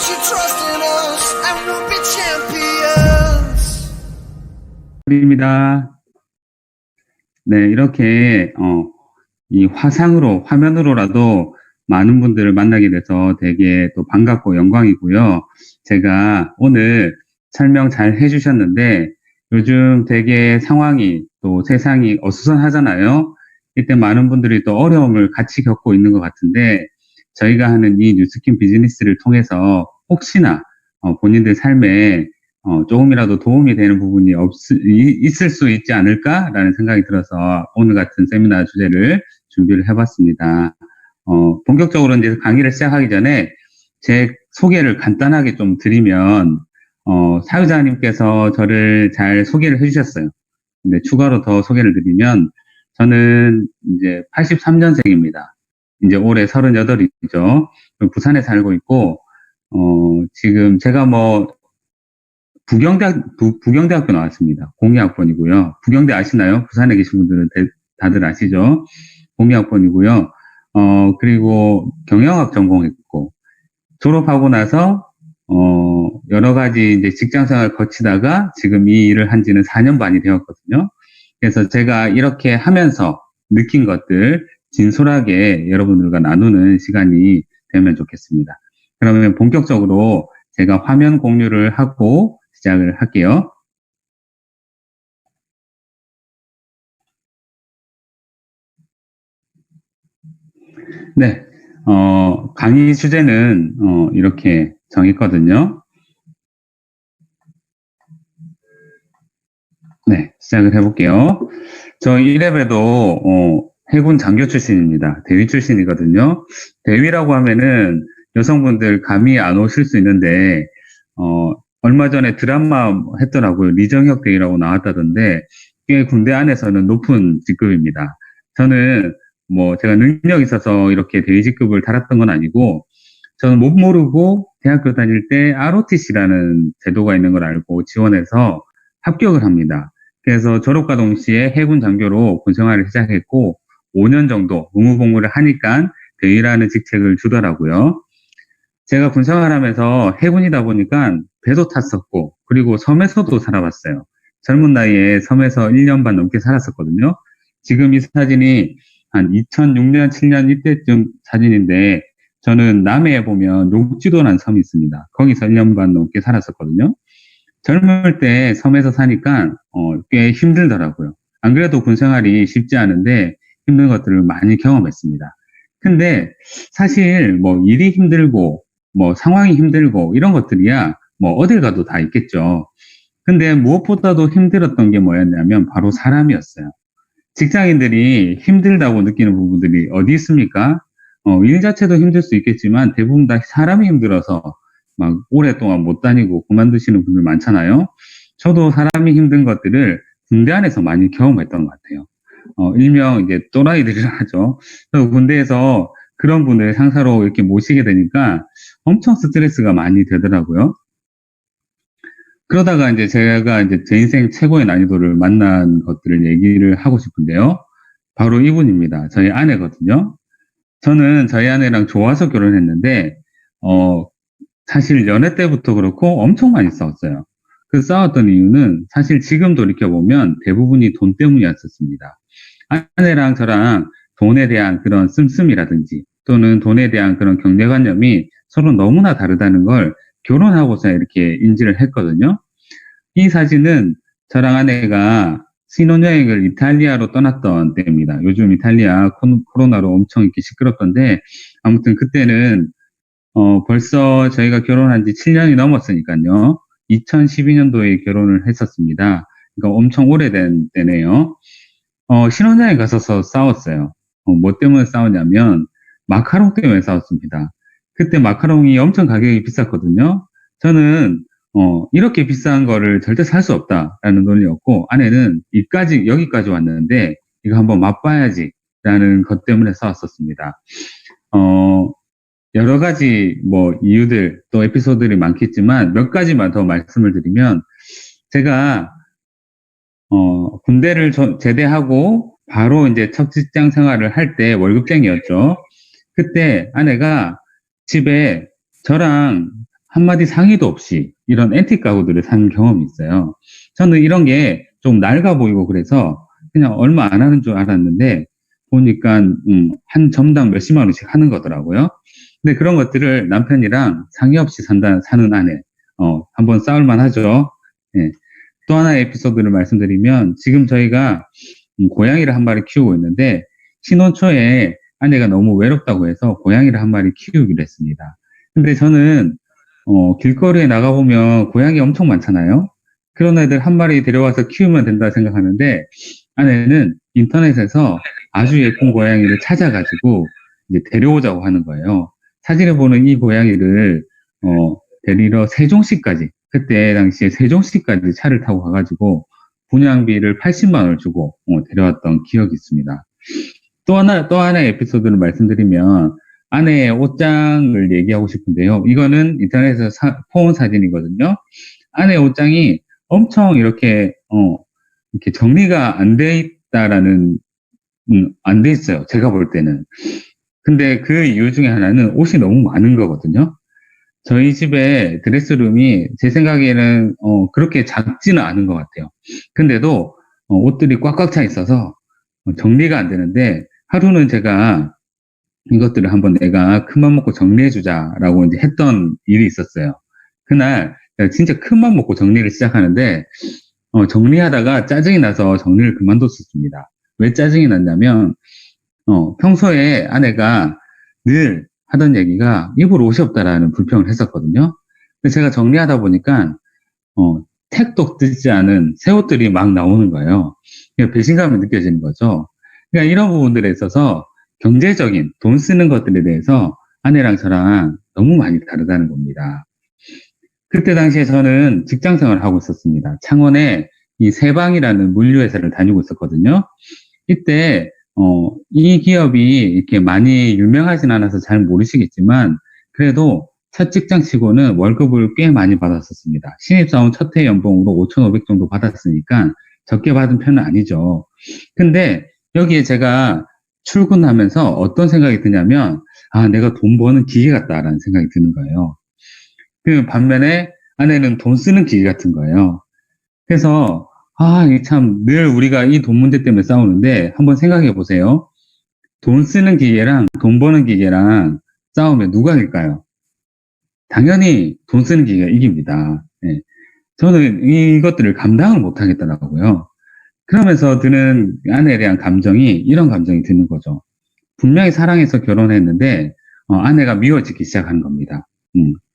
your trust in us and we'll be champions. 입니다. 네, 이렇게 이 화면으로라도 많은 분들을 만나게 돼서 되게 또 반갑고 영광이고요. 제가 오늘 설명 잘 해주셨는데 요즘 되게 상황이 또 세상이 어수선하잖아요. 이때 많은 분들이 또 어려움을 같이 겪고 있는 것 같은데 저희가 하는 이 뉴스킨 비즈니스를 통해서 혹시나 본인들 삶에 조금이라도 도움이 되는 부분이 있을 수 있지 않을까라는 생각이 들어서 오늘 같은 세미나 주제를 준비를 해봤습니다. 본격적으로 이제 강의를 시작하기 전에 제 소개를 간단하게 좀 드리면, 사유자님께서 저를 잘 소개를 해주셨어요. 근데 추가로 더 소개를 드리면, 저는 이제 83년생입니다. 이제 올해 38이죠. 부산에 살고 있고, 지금 제가 부경대학교 나왔습니다. 공이학번이고요. 부경대 아시나요? 부산에 계신 분들은 다들 아시죠? 공이학번이고요. 그리고 경영학 전공했고, 졸업하고 나서, 여러 가지 이제 직장 생활 거치다가 지금 이 일을 한 지는 4년 반이 되었거든요. 그래서 제가 이렇게 하면서 느낀 것들 진솔하게 여러분들과 나누는 시간이 되면 좋겠습니다. 그러면 본격적으로 제가 화면 공유를 하고 시작을 할게요. 네, 강의 주제는 이렇게 정했거든요. 네, 시작을 해볼게요. 저 이래봬도 해군 장교 출신입니다. 대위 출신이거든요. 대위라고 하면은 여성분들 감이 안 오실 수 있는데 얼마 전에 드라마 했더라고요. 리정혁 대위라고 나왔다던데 꽤 군대 안에서는 높은 직급입니다. 저는 제가 능력이 있어서 이렇게 대위 직급을 달았던 건 아니고 저는 못 모르고 대학교 다닐 때 ROTC라는 제도가 있는 걸 알고 지원해서 합격을 합니다. 그래서 졸업과 동시에 해군 장교로 군 생활을 시작했고 5년 정도 의무복무를 하니까 대위라는 직책을 주더라고요. 제가 군 생활하면서 해군이다 보니까 배도 탔었고 그리고 섬에서도 살아봤어요. 젊은 나이에 섬에서 1년 반 넘게 살았었거든요. 지금 이 사진이 한 2006년, 7년 이때쯤 사진인데 저는 남해에 보면 욕지도라는 섬이 있습니다. 거기서 1년 반 넘게 살았었거든요. 젊을 때 섬에서 사니까 꽤 힘들더라고요. 안 그래도 군 생활이 쉽지 않은데 힘든 것들을 많이 경험했습니다. 근데 사실 일이 힘들고 상황이 힘들고 이런 것들이야 어딜 가도 다 있겠죠. 근데 무엇보다도 힘들었던 게 뭐였냐면 바로 사람이었어요. 직장인들이 힘들다고 느끼는 부분들이 어디 있습니까? 일 자체도 힘들 수 있겠지만 대부분 다 사람이 힘들어서 막 오랫동안 못 다니고 그만두시는 분들 많잖아요. 저도 사람이 힘든 것들을 군대 안에서 많이 경험했던 것 같아요. 일명 이제 또라이들이라 하죠. 그래서 군대에서 그런 분을 상사로 이렇게 모시게 되니까 엄청 스트레스가 많이 되더라고요. 그러다가 이제 제가 이제 제 인생 최고의 난이도를 만난 것들을 얘기를 하고 싶은데요. 바로 이분입니다. 저희 아내거든요. 저는 저희 아내랑 좋아서 결혼했는데, 사실 연애 때부터 그렇고 엄청 많이 싸웠어요. 그 싸웠던 이유는 사실 지금 돌이켜보면 대부분이 돈 때문이었었습니다. 아내랑 저랑 돈에 대한 그런 씀씀이라든지 또는 돈에 대한 그런 경제관념이 서로 너무나 다르다는 걸 결혼하고서 이렇게 인지를 했거든요. 이 사진은 저랑 아내가 신혼여행을 이탈리아로 떠났던 때입니다. 요즘 이탈리아 코로나로 엄청 이렇게 시끄럽던데 아무튼 그때는 벌써 저희가 결혼한 지 7년이 넘었으니까요. 2012년도에 결혼을 했었습니다. 그러니까 엄청 오래된 때네요. 신혼여행 가서 싸웠어요. 뭐 때문에 싸웠냐면 마카롱 때문에 싸웠습니다. 그때 마카롱이 엄청 가격이 비쌌거든요. 저는 이렇게 비싼 거를 절대 살 수 없다라는 논리였고 아내는 여기까지 왔는데 이거 한번 맛봐야지라는 것 때문에 싸웠었습니다. 여러 가지 이유들 또 에피소드들이 많겠지만 몇 가지만 더 말씀을 드리면 제가 군대를 제대하고 바로 이제 첫 직장 생활을 할 때 월급쟁이였죠. 그때 아내가 집에 저랑 한마디 상의도 없이 이런 앤틱 가구들을 산 경험이 있어요. 저는 이런 게 좀 낡아 보이고 그래서 그냥 얼마 안 하는 줄 알았는데 보니까 한 점당 몇십만 원씩 하는 거더라고요. 근데 그런 것들을 남편이랑 상의 없이 사는 아내, 한번 싸울 만하죠. 예. 또 하나의 에피소드를 말씀드리면 지금 저희가 고양이를 한 마리 키우고 있는데 신혼 초에 아내가 너무 외롭다고 해서 고양이를 한 마리 키우기로 했습니다. 근데 저는 길거리에 나가보면 고양이 엄청 많잖아요. 그런 애들 한 마리 데려와서 키우면 된다 생각하는데 아내는 인터넷에서 아주 예쁜 고양이를 찾아가지고 이제 데려오자고 하는 거예요. 사진을 보는 이 고양이를 데리러 세종시까지, 그때 당시에 세종시까지 차를 타고 가가지고 분양비를 80만 원을 주고 데려왔던 기억이 있습니다. 또 하나의 에피소드를 말씀드리면 아내의 옷장을 얘기하고 싶은데요. 이거는 인터넷에서 포온 사진이거든요. 아내의 옷장이 엄청 이렇게 정리가 안 돼 있다라는, 안 돼 있어요. 제가 볼 때는. 근데 그 이유 중에 하나는 옷이 너무 많은 거거든요. 저희 집에 드레스룸이 제 생각에는 그렇게 작지는 않은 것 같아요. 근데도 옷들이 꽉꽉 차 있어서 정리가 안 되는데 하루는 제가 이것들을 한번 내가 큰맘 먹고 정리해주자라고 이제 했던 일이 있었어요. 그날 제가 진짜 큰맘 먹고 정리를 시작하는데 정리하다가 짜증이 나서 정리를 그만뒀었습니다. 왜 짜증이 났냐면 평소에 아내가 늘 하던 얘기가 입을 옷이 없다라는 불평을 했었거든요. 근데 제가 정리하다 보니까 택도 뜯지 않은 새 옷들이 막 나오는 거예요. 배신감이 느껴지는 거죠. 그러니까 이런 부분들에 있어서 경제적인 돈 쓰는 것들에 대해서 아내랑 저랑 너무 많이 다르다는 겁니다. 그때 당시에 저는 직장 생활을 하고 있었습니다. 창원에 이 세방이라는 물류회사를 다니고 있었거든요. 이때 이 기업이 이렇게 많이 유명하진 않아서 잘 모르시겠지만 그래도 첫 직장 치고는 월급을 꽤 많이 받았었습니다. 신입사원 첫 해 연봉으로 5,500 정도 받았으니까 적게 받은 편은 아니죠. 근데 여기에 제가 출근하면서 어떤 생각이 드냐면 내가 돈 버는 기계 같다라는 생각이 드는 거예요. 그 반면에 아내는 돈 쓰는 기계 같은 거예요. 그래서 이 참 늘 우리가 이 돈 문제 때문에 싸우는데 한번 생각해 보세요. 돈 쓰는 기계랑 돈 버는 기계랑 싸우면 누가 이길까요? 당연히 돈 쓰는 기계가 이깁니다. 예. 저는 이것들을 감당을 못 하겠더라고요. 그러면서 드는 아내에 대한 감정이 이런 감정이 드는 거죠. 분명히 사랑해서 결혼했는데 아내가 미워지기 시작하는 겁니다.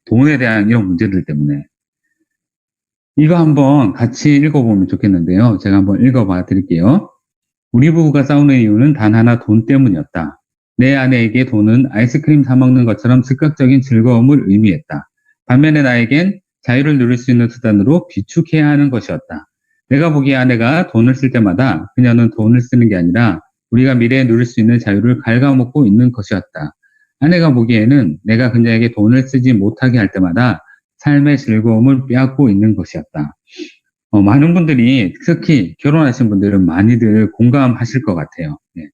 돈에 대한 이런 문제들 때문에. 이거 한번 같이 읽어보면 좋겠는데요. 제가 한번 읽어봐 드릴게요. 우리 부부가 싸우는 이유는 단 하나 돈 때문이었다. 내 아내에게 돈은 아이스크림 사 먹는 것처럼 즉각적인 즐거움을 의미했다. 반면에 나에겐 자유를 누릴 수 있는 수단으로 비축해야 하는 것이었다. 내가 보기에 아내가 돈을 쓸 때마다 그녀는 돈을 쓰는 게 아니라 우리가 미래에 누릴 수 있는 자유를 갉아먹고 있는 것이었다. 아내가 보기에는 내가 그녀에게 돈을 쓰지 못하게 할 때마다 삶의 즐거움을 빼앗고 있는 것이었다. 많은 분들이 특히 결혼하신 분들은 많이들 공감하실 것 같아요. 네.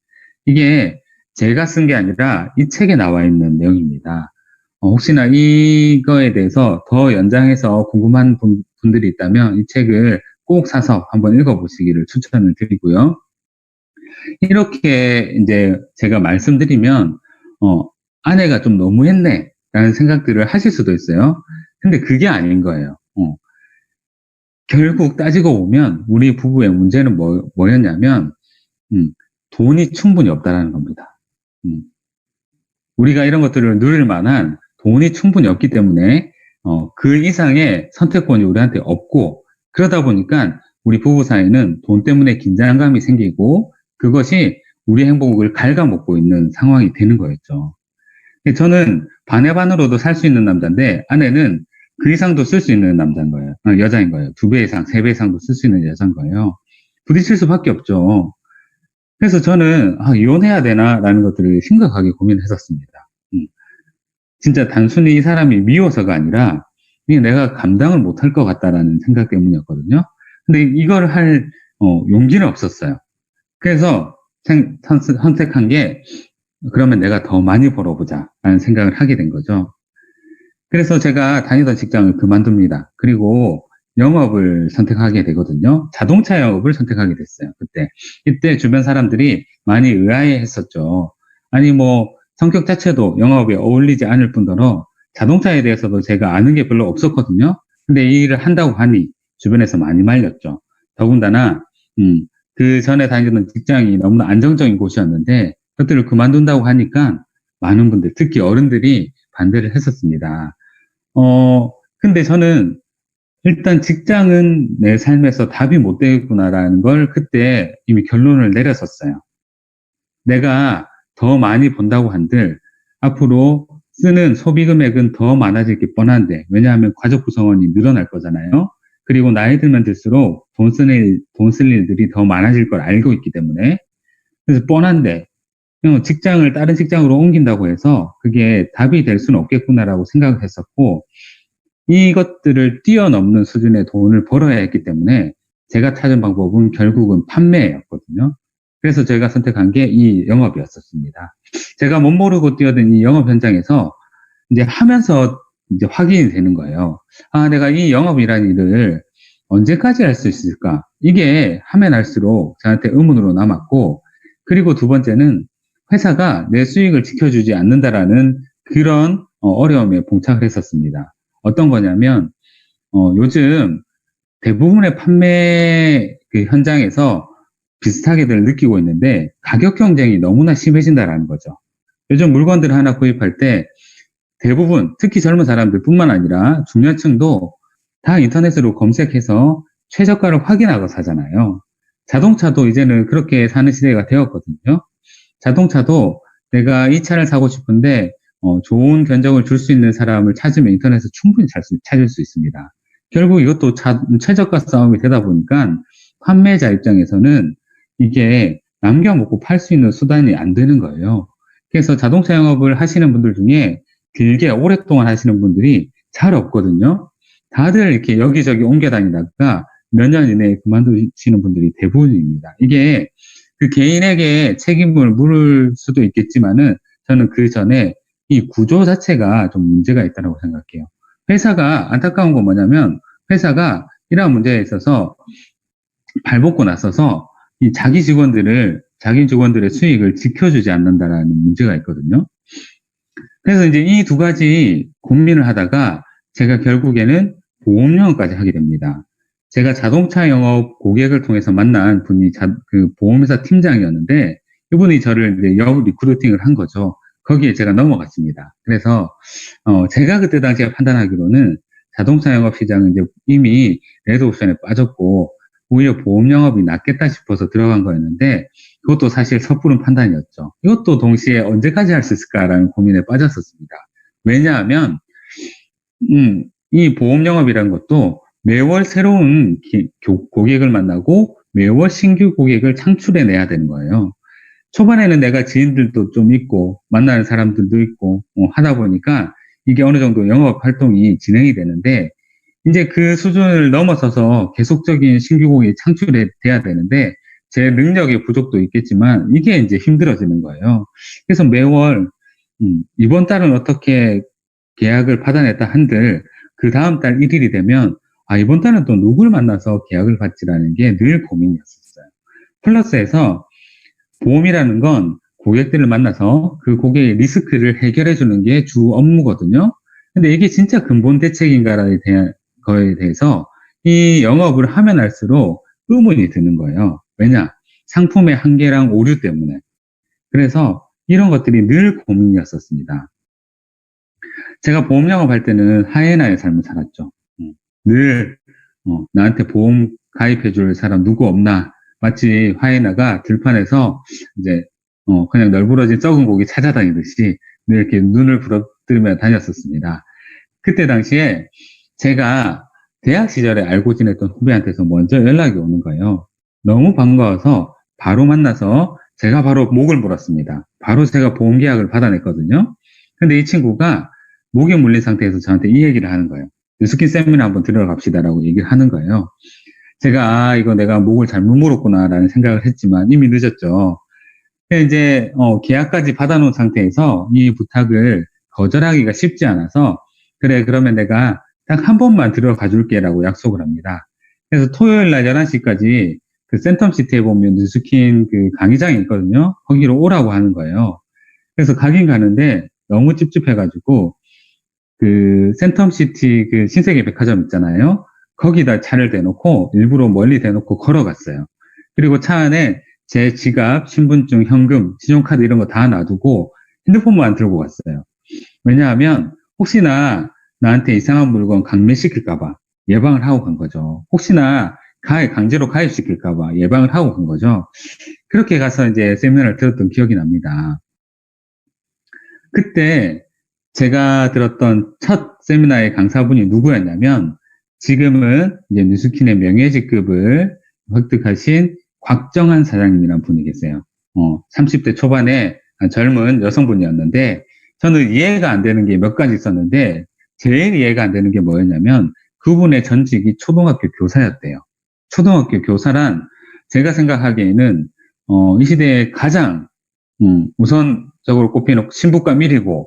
이게 제가 쓴 게 아니라 이 책에 나와 있는 내용입니다. 혹시나 이거에 대해서 더 연장해서 궁금한 분들이 있다면 이 책을 꼭 사서 한번 읽어보시기를 추천을 드리고요. 이렇게 이제 제가 말씀드리면 아내가 좀 너무했네 라는 생각들을 하실 수도 있어요. 근데 그게 아닌 거예요. 결국 따지고 보면 우리 부부의 문제는 뭐였냐면 돈이 충분히 없다라는 겁니다. 우리가 이런 것들을 누릴 만한 돈이 충분히 없기 때문에 그 이상의 선택권이 우리한테 없고 그러다 보니까 우리 부부 사이는 돈 때문에 긴장감이 생기고 그것이 우리 행복을 갉아먹고 있는 상황이 되는 거였죠. 저는 반의 반으로도 살 수 있는 남자인데 아내는 그 이상도 쓸 수 있는 남자인 거예요. 여자인 거예요. 2배 이상, 3배 이상도 쓸 수 있는 여자인 거예요. 부딪힐 수밖에 없죠. 그래서 저는 이혼해야 되나라는 것들을 심각하게 고민했었습니다. 진짜 단순히 이 사람이 미워서가 아니라 내가 감당을 못할 것 같다라는 생각 때문이었거든요. 근데 이걸 할 용기는 없었어요. 그래서 선택한 게 그러면 내가 더 많이 벌어보자 라는 생각을 하게 된 거죠. 그래서 제가 다니던 직장을 그만둡니다. 그리고 영업을 선택하게 되거든요. 자동차 영업을 선택하게 됐어요. 이때 주변 사람들이 많이 의아해 했었죠. 아니, 뭐, 성격 자체도 영업에 어울리지 않을 뿐더러 자동차에 대해서도 제가 아는 게 별로 없었거든요. 근데 이 일을 한다고 하니 주변에서 많이 말렸죠. 더군다나, 그 전에 다니던 직장이 너무나 안정적인 곳이었는데, 그것들을 그만둔다고 하니까 많은 분들, 특히 어른들이 반대를 했었습니다. 근데 저는 일단 직장은 내 삶에서 답이 못 되겠구나라는 걸 그때 이미 결론을 내렸었어요. 내가 더 많이 번다고 한들 앞으로 쓰는 소비 금액은 더 많아질 게 뻔한데, 왜냐하면 가족 구성원이 늘어날 거잖아요. 그리고 나이 들면 들수록 돈 쓸 일들이 더 많아질 걸 알고 있기 때문에. 그래서 뻔한데, 직장을 다른 직장으로 옮긴다고 해서 그게 답이 될 수는 없겠구나라고 생각을 했었고, 이것들을 뛰어넘는 수준의 돈을 벌어야 했기 때문에 제가 찾은 방법은 결국은 판매였거든요. 그래서 제가 선택한 게 이 영업이었었습니다. 제가 못 모르고 뛰어든 이 영업 현장에서 이제 하면서 이제 확인이 되는 거예요. 아, 내가 이 영업이라는 일을 언제까지 할 수 있을까? 이게 하면 할수록 저한테 의문으로 남았고, 그리고 두 번째는 회사가 내 수익을 지켜주지 않는다라는 그런 어려움에 봉착을 했었습니다. 어떤 거냐면, 요즘 대부분의 판매 그 현장에서 비슷하게들 느끼고 있는데, 가격 경쟁이 너무나 심해진다라는 거죠. 요즘 물건들 하나 구입할 때 대부분, 특히 젊은 사람들 뿐만 아니라 중년층도 다 인터넷으로 검색해서 최저가를 확인하고 사잖아요. 자동차도 이제는 그렇게 사는 시대가 되었거든요. 자동차도 내가 이 차를 사고 싶은데 좋은 견적을 줄 수 있는 사람을 찾으면 인터넷에서 충분히 찾을 수 있습니다. 결국 이것도 최저가 싸움이 되다 보니까 판매자 입장에서는 이게 남겨 먹고 팔 수 있는 수단이 안 되는 거예요. 그래서 자동차 영업을 하시는 분들 중에 길게 오랫동안 하시는 분들이 잘 없거든요. 다들 이렇게 여기저기 옮겨 다니다가 몇 년 이내에 그만두시는 분들이 대부분입니다. 이게 그 개인에게 책임을 물을 수도 있겠지만은 저는 그 전에 이 구조 자체가 좀 문제가 있다고 생각해요. 회사가 안타까운 건 뭐냐면 회사가 이러한 문제에 있어서 발벗고 나서서 이 자기 직원들의 수익을 지켜주지 않는다라는 문제가 있거든요. 그래서 이제 이 두 가지 고민을 하다가 제가 결국에는 보험 영업까지 하게 됩니다. 제가 자동차 영업 고객을 통해서 만난 분이 그 보험회사 팀장이었는데 이분이 저를 이제 영업 리크루팅을 한 거죠. 거기에 제가 넘어갔습니다. 그래서 제가 그때 당시에 판단하기로는 자동차 영업 시장은 이제 이미 레드옵션에 빠졌고 오히려 보험 영업이 낫겠다 싶어서 들어간 거였는데 그것도 사실 섣부른 판단이었죠. 이것도 동시에 언제까지 할 수 있을까라는 고민에 빠졌었습니다. 왜냐하면 이 보험 영업이라는 것도 매월 새로운 고객을 만나고 매월 신규 고객을 창출해내야 되는 거예요. 초반에는 내가 지인들도 좀 있고 만나는 사람들도 있고 하다 보니까 이게 어느 정도 영업 활동이 진행이 되는데 이제 그 수준을 넘어서서 계속적인 신규 고객이 창출돼야 되는데 제 능력의 부족도 있겠지만 이게 이제 힘들어지는 거예요. 그래서 매월 이번 달은 어떻게 계약을 받아냈다 한들 그 다음 달 1일이 되면 이번 달은 또 누굴 만나서 계약을 받지라는 게 늘 고민이었었어요. 플러스해서 보험이라는 건 고객들을 만나서 그 고객의 리스크를 해결해 주는 게 주 업무거든요. 근데 이게 진짜 근본 대책인가에 대한 거에 대해서 이 영업을 하면 할수록 의문이 드는 거예요. 왜냐? 상품의 한계랑 오류 때문에. 그래서 이런 것들이 늘 고민이었었습니다. 제가 보험 영업할 때는 하이에나의 삶을 살았죠. 늘 나한테 보험 가입해 줄 사람 누구 없나? 마치 하이에나가 들판에서 이제 그냥 널브러진 썩은 고기 찾아다니듯이 늘 이렇게 눈을 부릅뜨며 다녔었습니다. 그때 당시에 제가 대학 시절에 알고 지냈던 후배한테서 먼저 연락이 오는 거예요. 너무 반가워서 바로 만나서 제가 바로 목을 물었습니다. 바로 제가 보험 계약을 받아냈거든요. 근데 이 친구가 목에 물린 상태에서 저한테 이 얘기를 하는 거예요. 뉴스킨 세미나 한번 들으러 갑시다라고 얘기를 하는 거예요. 제가 이거 내가 목을 잘못 물었구나라는 생각을 했지만 이미 늦었죠. 이제 계약까지 받아놓은 상태에서 이 부탁을 거절하기가 쉽지 않아서 그래, 그러면 내가 딱 한 번만 들어가 줄게라고 약속을 합니다. 그래서 토요일 날 11시까지 그 센텀시티에 보면 뉴스킨 그 강의장이 있거든요. 거기로 오라고 하는 거예요. 그래서 가긴 가는데 너무 찝찝해가지고 그 센텀시티 그 신세계 백화점 있잖아요. 거기다 차를 대놓고 일부러 멀리 대놓고 걸어갔어요. 그리고 차 안에 제 지갑, 신분증, 현금, 신용카드 이런 거 다 놔두고 핸드폰만 들고 갔어요. 왜냐하면 혹시나 나한테 이상한 물건 강매시킬까봐 예방을 하고 간 거죠. 혹시나 강제로 가입시킬까봐 예방을 하고 간 거죠. 그렇게 가서 이제 세미나를 들었던 기억이 납니다. 그때 제가 들었던 첫 세미나의 강사분이 누구였냐면 지금은 이제 뉴스킨의 명예직급을 획득하신 곽정한 사장님이라는 분이 계세요. 30대 초반에 젊은 여성분이었는데 저는 이해가 안 되는 게 몇 가지 있었는데 제일 이해가 안 되는 게 뭐였냐면 그분의 전직이 초등학교 교사였대요. 초등학교 교사란 제가 생각하기에는 이 시대에 가장 우선적으로 꼽히는 신부감 1이고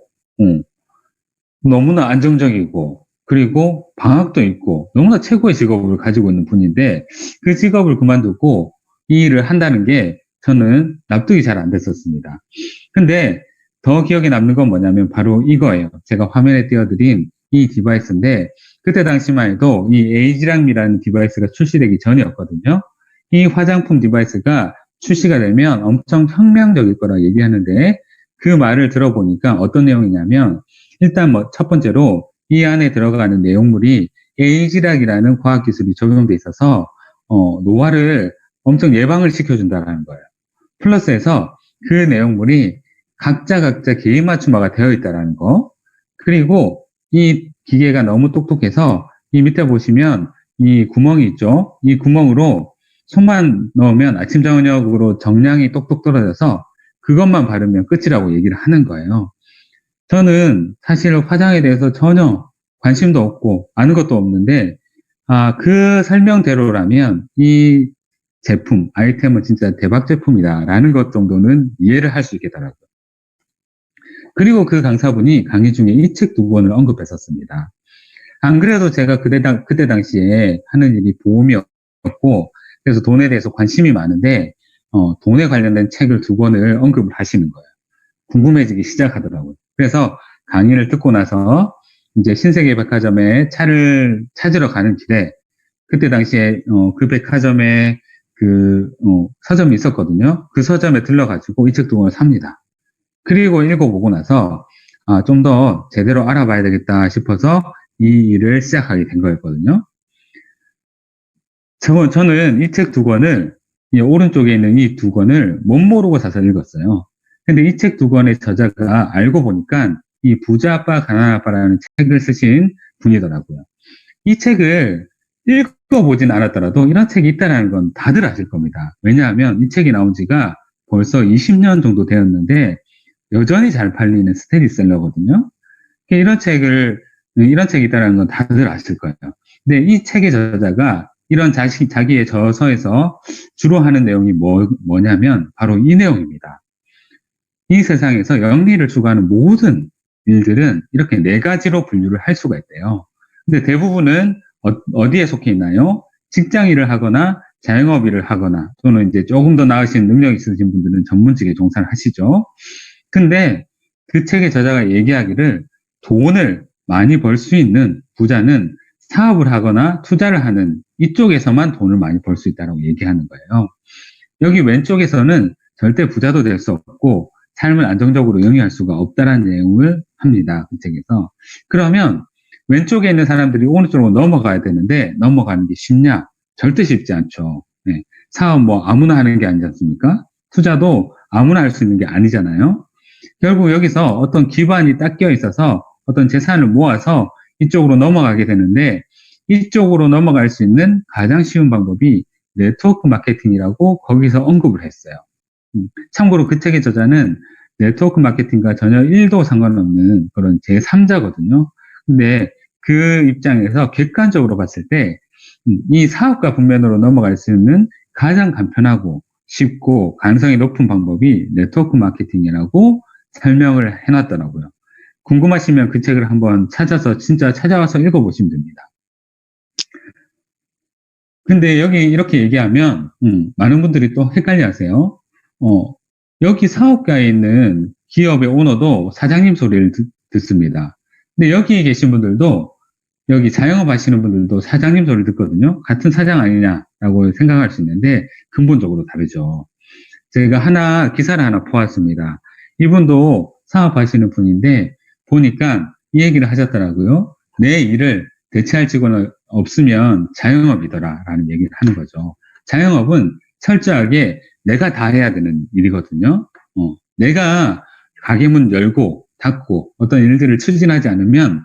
너무나 안정적이고 그리고 방학도 있고 너무나 최고의 직업을 가지고 있는 분인데 그 직업을 그만두고 이 일을 한다는 게 저는 납득이 잘 안 됐었습니다. 근데 더 기억에 남는 건 뭐냐면 바로 이거예요. 제가 화면에 띄워드린 이 디바이스인데 그때 당시만 해도 이 에이지랑미라는 디바이스가 출시되기 전이었거든요. 이 화장품 디바이스가 출시가 되면 엄청 혁명적일 거라 얘기하는데 그 말을 들어보니까 어떤 내용이냐면 일단 뭐 첫 번째로 이 안에 들어가는 내용물이 에이지락이라는 과학기술이 적용돼 있어서 노화를 엄청 예방을 시켜준다는 거예요. 플러스해서 그 내용물이 각자 개인 맞춤화가 되어 있다는 거. 그리고 이 기계가 너무 똑똑해서 이 밑에 보시면 이 구멍이 있죠. 이 구멍으로 손만 넣으면 아침 저녁으로 정량이 똑똑 떨어져서 그것만 바르면 끝이라고 얘기를 하는 거예요. 저는 사실 화장에 대해서 전혀 관심도 없고 아는 것도 없는데 그 설명대로라면 이 제품, 아이템은 진짜 대박 제품이다라는 것 정도는 이해를 할 수 있겠더라고요. 그리고 그 강사분이 강의 중에 이 책 두 권을 언급했었습니다. 안 그래도 제가 그때 당시에 하는 일이 보험이었고 그래서 돈에 대해서 관심이 많은데 돈에 관련된 책을 두 권을 언급을 하시는 거예요. 궁금해지기 시작하더라고요. 그래서 강의를 듣고 나서 이제 신세계 백화점에 차를 찾으러 가는 길에 그때 당시에 그 백화점에 그 서점이 있었거든요. 그 서점에 들러가지고 이 책 두 권을 삽니다. 그리고 읽어보고 나서 좀 더 제대로 알아봐야 되겠다 싶어서 이 일을 시작하게 된 거였거든요. 저는 이 책 두 권을 이 오른쪽에 있는 이 두 권을 못 모르고 사서 읽었어요. 근데 이 책 두 권의 저자가 알고 보니까 이 부자 아빠 가난한 아빠라는 책을 쓰신 분이더라고요. 이 책을 읽어보진 않았더라도 이런 책이 있다는 건 다들 아실 겁니다. 왜냐하면 이 책이 나온 지가 벌써 20년 정도 되었는데 여전히 잘 팔리는 스테디셀러거든요. 이런 책이 있다는 건 다들 아실 거예요. 근데 이 책의 저자가 이런 자기의 저서에서 주로 하는 내용이 뭐냐면 바로 이 내용입니다. 이 세상에서 영리를 추구하는 모든 일들은 이렇게 네 가지로 분류를 할 수가 있대요. 근데 대부분은 어디에 속해 있나요? 직장 일을 하거나 자영업 일을 하거나 또는 이제 조금 더 나으신 능력이 있으신 분들은 전문직에 종사를 하시죠. 근데 그 책의 저자가 얘기하기를 돈을 많이 벌 수 있는 부자는 사업을 하거나 투자를 하는 이쪽에서만 돈을 많이 벌 수 있다고 얘기하는 거예요. 여기 왼쪽에서는 절대 부자도 될 수 없고 삶을 안정적으로 영위할 수가 없다라는 내용을 합니다. 그 책에서. 그러면 왼쪽에 있는 사람들이 오른쪽으로 넘어가야 되는데 넘어가는 게 쉽냐? 절대 쉽지 않죠. 네. 사업 뭐 아무나 하는 게 아니지 않습니까? 투자도 아무나 할 수 있는 게 아니잖아요. 결국 여기서 어떤 기반이 딱 끼어 있어서 어떤 재산을 모아서 이쪽으로 넘어가게 되는데 이쪽으로 넘어갈 수 있는 가장 쉬운 방법이 네트워크 마케팅이라고 거기서 언급을 했어요. 참고로 그 책의 저자는 네트워크 마케팅과 전혀 1도 상관없는 그런 제3자거든요. 근데 그 입장에서 객관적으로 봤을 때 이 사업가 분면으로 넘어갈 수 있는 가장 간편하고 쉽고 가능성이 높은 방법이 네트워크 마케팅이라고 설명을 해놨더라고요. 궁금하시면 그 책을 한번 진짜 찾아와서 읽어보시면 됩니다. 근데 여기 이렇게 얘기하면, 많은 분들이 또 헷갈려 하세요. 여기 사업가에 있는 기업의 오너도 사장님 소리를 듣습니다. 근데 여기 계신 분들도, 여기 자영업 하시는 분들도 사장님 소리를 듣거든요. 같은 사장 아니냐라고 생각할 수 있는데, 근본적으로 다르죠. 제가 기사를 하나 보았습니다. 이분도 사업하시는 분인데, 보니까 이 얘기를 하셨더라고요. 내 일을 대체할 직원은 없으면 자영업이더라라는 얘기를 하는 거죠. 자영업은 철저하게 내가 다 해야 되는 일이거든요. 내가 가게 문 열고 닫고 어떤 일들을 추진하지 않으면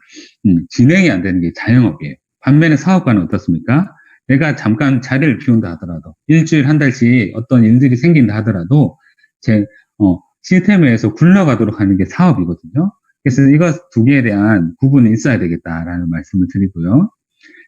진행이 안 되는 게 자영업이에요. 반면에 사업가는 어떻습니까? 내가 잠깐 자리를 비운다 하더라도 일주일 한 달씩 어떤 일들이 생긴다 하더라도 제 시스템에서 굴러가도록 하는 게 사업이거든요. 그래서 이거 두 개에 대한 구분이 있어야 되겠다라는 말씀을 드리고요.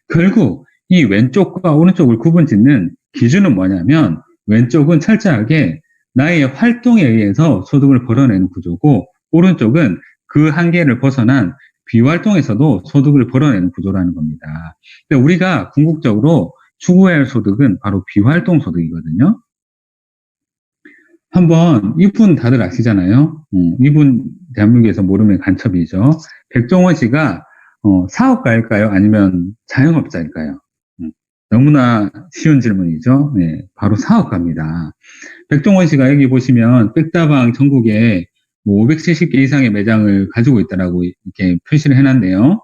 결국 이 왼쪽과 오른쪽을 구분 짓는 기준은 뭐냐면 왼쪽은 철저하게 나의 활동에 의해서 소득을 벌어내는 구조고 오른쪽은 그 한계를 벗어난 비활동에서도 소득을 벌어내는 구조라는 겁니다. 근데 우리가 궁극적으로 추구해야 할 소득은 바로 비활동 소득이거든요. 한번 이분 다들 아시잖아요. 이분 대한민국에서 모르면 간첩이죠. 백종원 씨가 사업가일까요? 아니면 자영업자일까요? 너무나 쉬운 질문이죠. 네, 바로 사업가입니다. 백종원 씨가 여기 보시면 백다방 전국에 뭐 570개 이상의 매장을 가지고 있다라고 이렇게 표시를 해놨네요.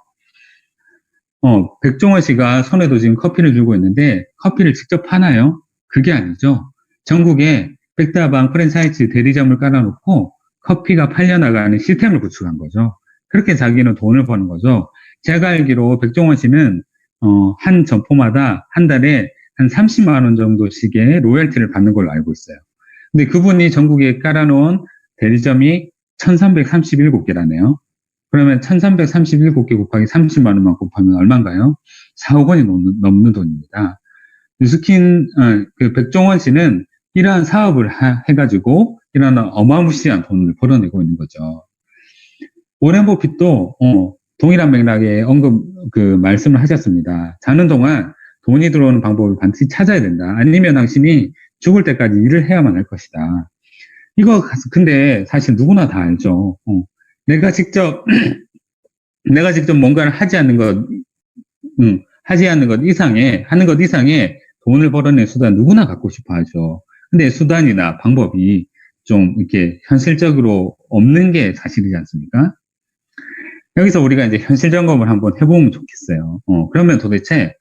백종원 씨가 손에도 지금 커피를 들고 있는데 커피를 직접 파나요? 그게 아니죠. 전국에 백다방 프랜차이즈 대리점을 깔아놓고 커피가 팔려나가는 시스템을 구축한 거죠. 그렇게 자기는 돈을 버는 거죠. 제가 알기로 백종원 씨는 한 점포마다 한 달에 한 30만 원 정도씩의 로열티를 받는 걸로 알고 있어요. 근데 그분이 전국에 깔아놓은 대리점이 1337개라네요. 그러면 1337개 곱하기 30만 원만 곱하면 얼마인가요? 4억 원이 넘는 돈입니다. 그 백종원 씨는 이러한 사업을 해가지고 이러한 어마무시한 돈을 벌어내고 있는 거죠. 워렌 버핏도 동일한 맥락에 말씀을 하셨습니다. 자는 동안 돈이 들어오는 방법을 반드시 찾아야 된다. 아니면 당신이 죽을 때까지 일을 해야만 할 것이다. 이거 근데 사실 누구나 다 알죠. 내가 직접 뭔가를 하지 않는 것 하는 것 이상의 돈을 벌어낼 수단 누구나 갖고 싶어 하죠. 근데 수단이나 방법이 좀 이렇게 현실적으로 없는 게 사실이지 않습니까? 여기서 우리가 이제 현실 점검을 한번 해보면 좋겠어요. 그러면 도대체,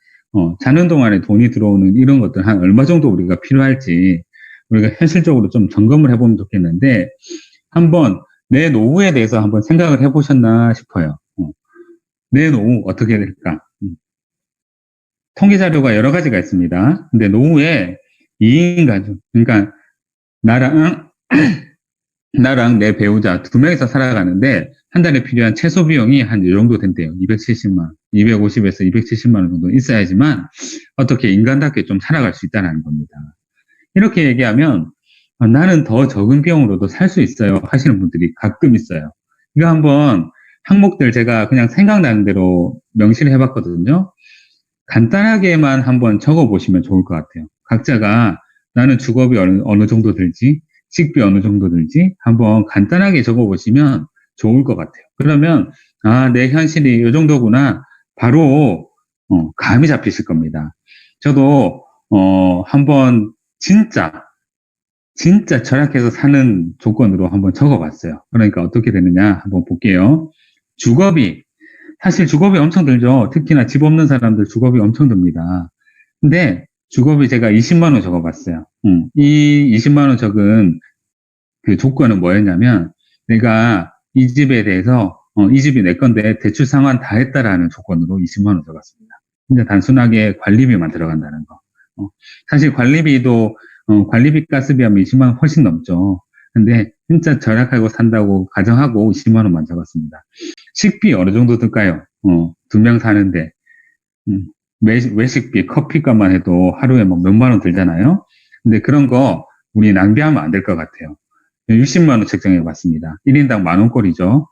자는 동안에 돈이 들어오는 이런 것들 한 얼마 정도 우리가 필요할지 우리가 현실적으로 좀 점검을 해보면 좋겠는데, 한번 내 노후에 대해서 한번 생각을 해보셨나 싶어요. 내 노후 어떻게 될까? 통계 자료가 여러 가지가 있습니다. 근데 노후에 2인 가족, 그러니까 나랑 내 배우자 2명이서 살아가는데 한 달에 필요한 최소 비용이 한 이 정도 된대요. 270만, 250에서 270만 원 정도 있어야지만 어떻게 인간답게 좀 살아갈 수 있다는 겁니다. 이렇게 얘기하면 나는 더 적은 비용으로도 살 수 있어요 하시는 분들이 가끔 있어요. 이거 한번 항목들 제가 그냥 생각나는 대로 명시를 해봤거든요. 간단하게만 한번 적어보시면 좋을 것 같아요. 각자가 나는 주거비 어느 정도 들지, 식비 어느 정도 들지 한번 간단하게 적어보시면 좋을 것 같아요. 그러면 내 현실이 이 정도구나 바로 감이 잡히실 겁니다. 저도 한번 진짜 절약해서 사는 조건으로 한번 적어봤어요. 그러니까 어떻게 되느냐 한번 볼게요. 주거비, 사실 주거비 엄청 들죠. 특히나 집 없는 사람들 주거비 엄청 듭니다. 근데 주거비 제가 20만 원 적어봤어요. 이 20만 원 적은 그 조건은 뭐였냐면 내가 이 집에 대해서 이 집이 내 건데 대출 상환 다 했다라는 조건으로 20만 원 적었습니다. 진짜 단순하게 관리비만 들어간다는 거. 사실 관리비도 관리비 가스비 하면 20만 원 훨씬 넘죠. 근데 진짜 절약하고 산다고 가정하고 20만 원만 적었습니다. 식비 어느 정도 들까요? 2명 사는데 외식비, 커피값만 해도 하루에 뭐 몇만 원 들잖아요. 근데 그런 거 우리 낭비하면 안 될 것 같아요. 60만 원 책정해 봤습니다. 1인당 10,000원꼴이죠.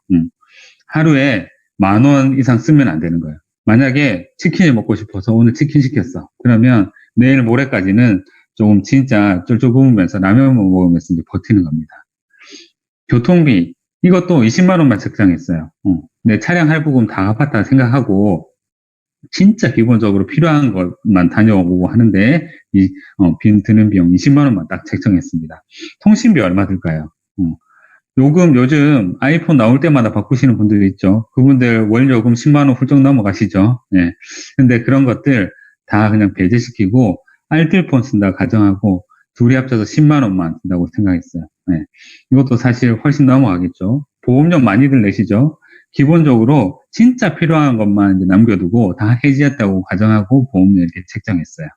하루에 10,000원 이상 쓰면 안 되는 거예요. 만약에 치킨을 먹고 싶어서 오늘 치킨 시켰어. 그러면 내일 모레까지는 조금 진짜 쫄쫄 굶으면서 라면만 먹으면서 이제 버티는 겁니다. 교통비, 이것도 20만 원만 책정했어요. 내 차량 할부금 다 갚았다 생각하고 진짜 기본적으로 필요한 것만 다녀오고 하는데 드는 비용 20만 원만 딱 책정했습니다. 통신비 얼마 들까요? 요즘 아이폰 나올 때마다 바꾸시는 분들이 있죠. 그분들 월 요금 10만 원 훌쩍 넘어가시죠. 예. 근데 그런 것들 다 그냥 배제시키고 알뜰폰 쓴다 가정하고 둘이 합쳐서 10만 원만 든다고 생각했어요. 예. 이것도 사실 훨씬 넘어가겠죠. 보험료 많이들 내시죠. 기본적으로 진짜 필요한 것만 이제 남겨두고 다 해지했다고 가정하고 보험료 이렇게 책정했어요.